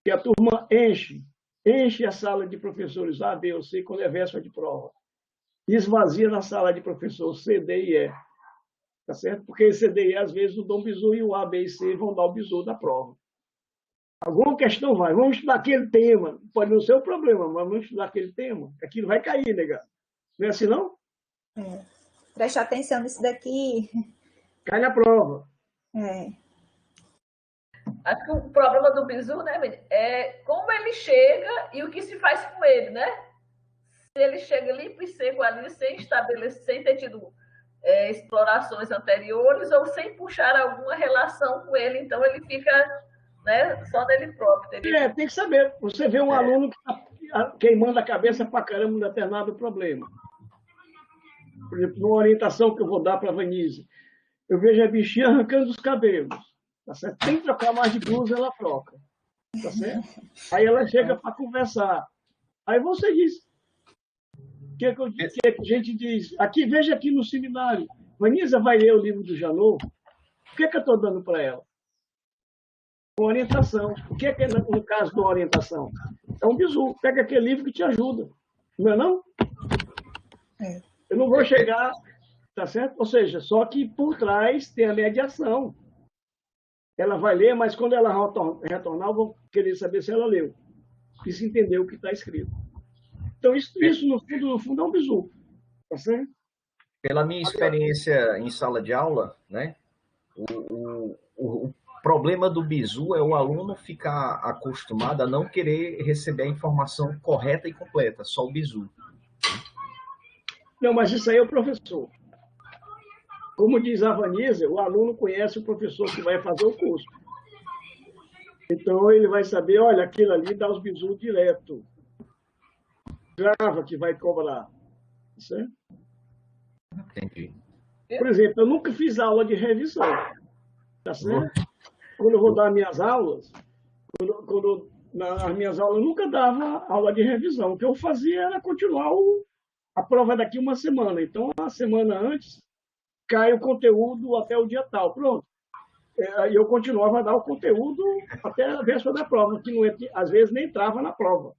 que a turma enche a sala de professores A, B ou C quando é véspera de prova. E esvazia na sala de professor C, D e E. Tá certo? Porque esse C, D e E, às vezes, não dão bizu e o A, B e C vão dar o bizu da prova. Alguma questão vai. Vamos estudar aquele tema. Pode não ser o problema, mas vamos estudar aquele tema. Aquilo vai cair, negado. Não é assim, não? Preste atenção nisso daqui. Cai na prova. Acho que o problema do bizu, né, é como ele chega e o que se faz com ele, né? Se ele chega limpo e seco ali, sem estabelecer, sem ter tido explorações anteriores ou sem puxar alguma relação com ele, então ele fica, né, só nele próprio. Tem que saber. Você vê um aluno que está queimando a cabeça para caramba um determinado problema. Por exemplo, numa orientação que eu vou dar para a Vanise, eu vejo a bichinha arrancando os cabelos. Tá certo? Tem que trocar mais de blusa, ela troca. Tá certo? Aí ela chega para conversar. Aí você diz, o que a gente diz? Veja aqui no seminário. Vanisa vai ler o livro do Janot. O que eu estou dando para ela? Uma orientação. O que é no caso da orientação? É um bizu. Pega aquele livro que te ajuda. Não é não? Eu não vou chegar, tá certo? Ou seja, só que por trás tem a mediação. Ela vai ler, mas quando ela retornar, eu vou querer saber se ela leu. E se entendeu o que está escrito. Então, isso no fundo, é um bizu. Tá certo? Pela minha experiência em sala de aula, né, o problema do bizu é o aluno ficar acostumado a não querer receber a informação correta e completa, só o bizu. Não, mas isso aí é o professor. Como diz a Vanisa, o aluno conhece o professor que vai fazer o curso. Então, ele vai saber, olha, aquilo ali dá os bizus direto. Grava que vai cobrar. Certo? Entendi. Por exemplo, eu nunca fiz aula de revisão. Tá certo? Quando eu vou dar minhas aulas, nas minhas aulas eu nunca dava aula de revisão. O que eu fazia era continuar a prova daqui uma semana. Então, uma semana antes, cai o conteúdo até o dia tal. Pronto. E eu continuava a dar o conteúdo até a véspera da prova, que às vezes nem entrava na prova.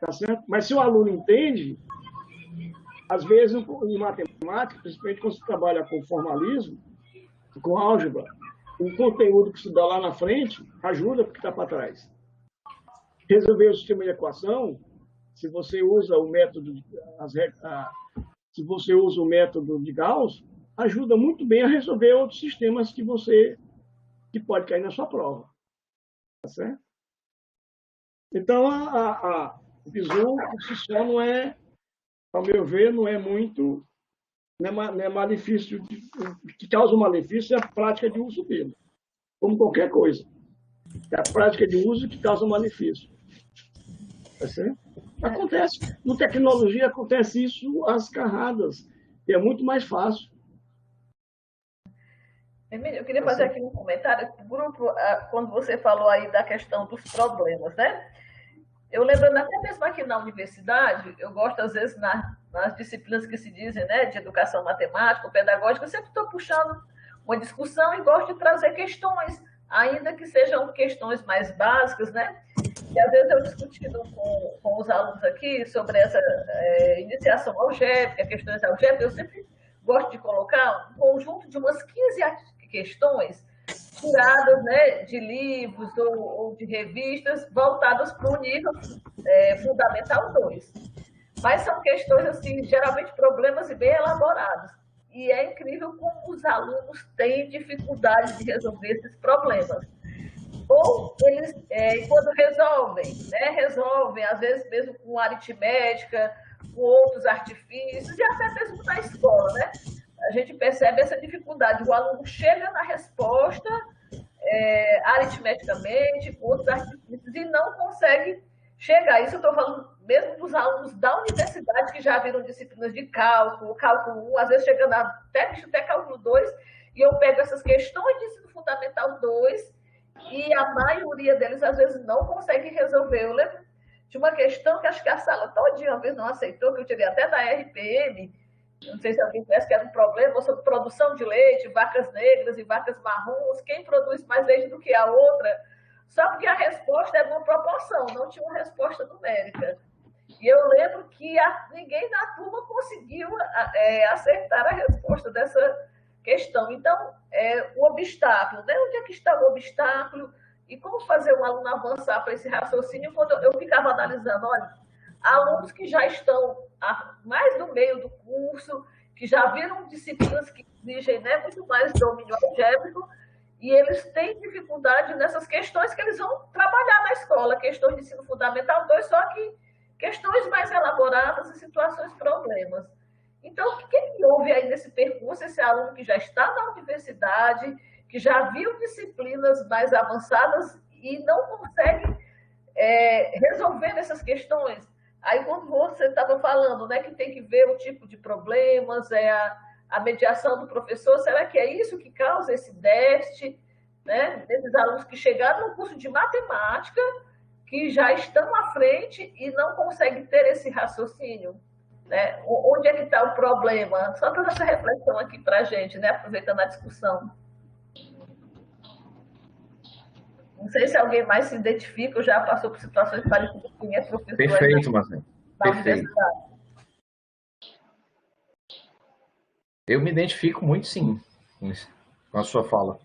Tá certo? Mas se o aluno entende, às vezes em matemática, principalmente quando se trabalha com formalismo, com álgebra, o conteúdo que se dá lá na frente ajuda porque está para trás. Resolver o sistema de equação, se você usa o método de Gauss, ajuda muito bem a resolver outros sistemas que pode cair na sua prova. Tá certo? Então, o bizu, por si só, não é, ao meu ver, não é muito, não é malefício, o que causa o malefício é a prática de uso dele, como qualquer coisa. É a prática de uso que causa malefício. Tá certo? Acontece. Na tecnologia acontece isso às carradas. E é muito mais fácil. Emílio, eu queria fazer aqui um comentário. Grupo, quando você falou aí da questão dos problemas, né? Eu lembrando até mesmo aqui na universidade, eu gosto às vezes nas disciplinas que se dizem, né, de educação matemática, pedagógica, eu sempre estou puxando uma discussão e gosto de trazer questões, ainda que sejam questões mais básicas, né? E às vezes eu discutindo com os alunos aqui sobre essa iniciação algébrica, questões algébricas, eu sempre gosto de colocar um conjunto de umas 15 questões tiradas, né, de livros ou de revistas voltadas para o nível fundamental 2. Mas são questões, assim, geralmente problemas bem elaborados. E é incrível como os alunos têm dificuldade de resolver esses problemas. Ou eles, quando resolvem, né, resolvem, às vezes mesmo com aritmética, com outros artifícios, e até mesmo na escola, né? A gente percebe essa dificuldade. O aluno chega na resposta aritmeticamente, com outros artifícios, e não consegue chegar. Isso eu estou falando mesmo dos alunos da universidade, que já viram disciplinas de cálculo, cálculo 1, às vezes chegando até cálculo 2, e eu pego essas questões de ensino fundamental 2, e a maioria deles, às vezes, não consegue resolver. Eu lembro de uma questão que acho que a sala todinha uma vez não aceitou, que eu tirei até da RPM, não sei se alguém conhece, que era um problema sobre produção de leite, vacas negras e vacas marrons, quem produz mais leite do que a outra, só porque a resposta era uma proporção, não tinha uma resposta numérica. E eu lembro que ninguém na turma conseguiu acertar a resposta dessa questão. Então, o obstáculo, né? Onde é que está o obstáculo? E como fazer um aluno avançar para esse raciocínio? Quando eu ficava analisando, olha, alunos que já estão mais no meio do curso, que já viram disciplinas que exigem, né, muito mais domínio algébrico, e eles têm dificuldade nessas questões que eles vão trabalhar na escola, questões de ensino fundamental 2, só que questões mais elaboradas e situações problemas. Então, o que houve aí nesse percurso? Esse aluno que já está na universidade, que já viu disciplinas mais avançadas e não consegue resolver essas questões. Aí, quando você estava falando, né, que tem que ver o tipo de problemas, a mediação do professor, será que é isso que causa esse déficit, né, desses alunos que chegaram no curso de matemática, que já estão à frente e não conseguem ter esse raciocínio? Né? Onde é que está o problema? Só para essa reflexão aqui para a gente, né? Aproveitando a discussão. Não sei se alguém mais se identifica ou já passou por situações parecidas com quem é professor. Perfeito, Marcelo. Perfeito. Eu me identifico muito, sim, com a sua fala.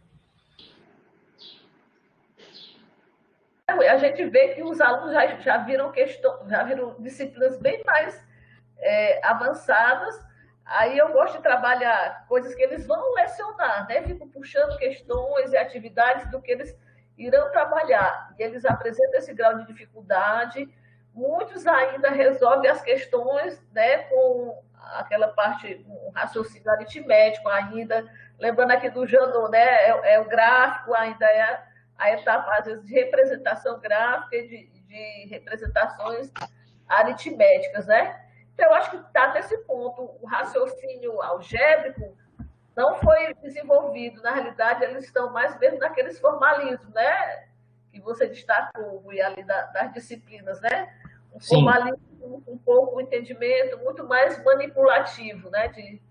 A gente vê que os alunos já viram disciplinas bem mais avançadas. Aí eu gosto de trabalhar coisas que eles vão lecionar, né? Fico puxando questões e atividades do que eles irão trabalhar. E eles apresentam esse grau de dificuldade. Muitos ainda resolvem as questões, né, com aquela parte, um raciocínio aritmético ainda. Lembrando aqui do Janot, né? O gráfico, ainda é a etapa, às vezes, de representação gráfica e de representações aritméticas, né? Então, eu acho que está nesse ponto. O raciocínio algébrico não foi desenvolvido. Na realidade, eles estão mais mesmo naqueles formalismos, né? Que você destacou, e ali das disciplinas, né? Um formalismo, um pouco um entendimento muito mais manipulativo, né? De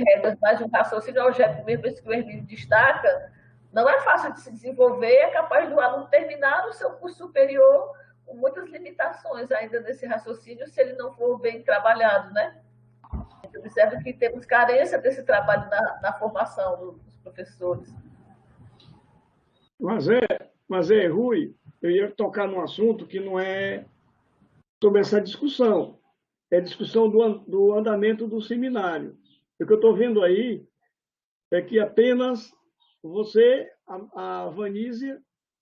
regras, mas um raciocínio algébrico, mesmo esse que o Hermínio destaca, não é fácil de se desenvolver, é capaz do aluno terminar o seu curso superior com muitas limitações ainda nesse raciocínio, se ele não for bem trabalhado, né? A gente observa que temos carência desse trabalho na formação dos professores. Mas Rui, eu ia tocar num assunto que não é sobre essa discussão, é discussão do andamento do seminário. O que eu estou vendo aí é que apenas você, a Vanísia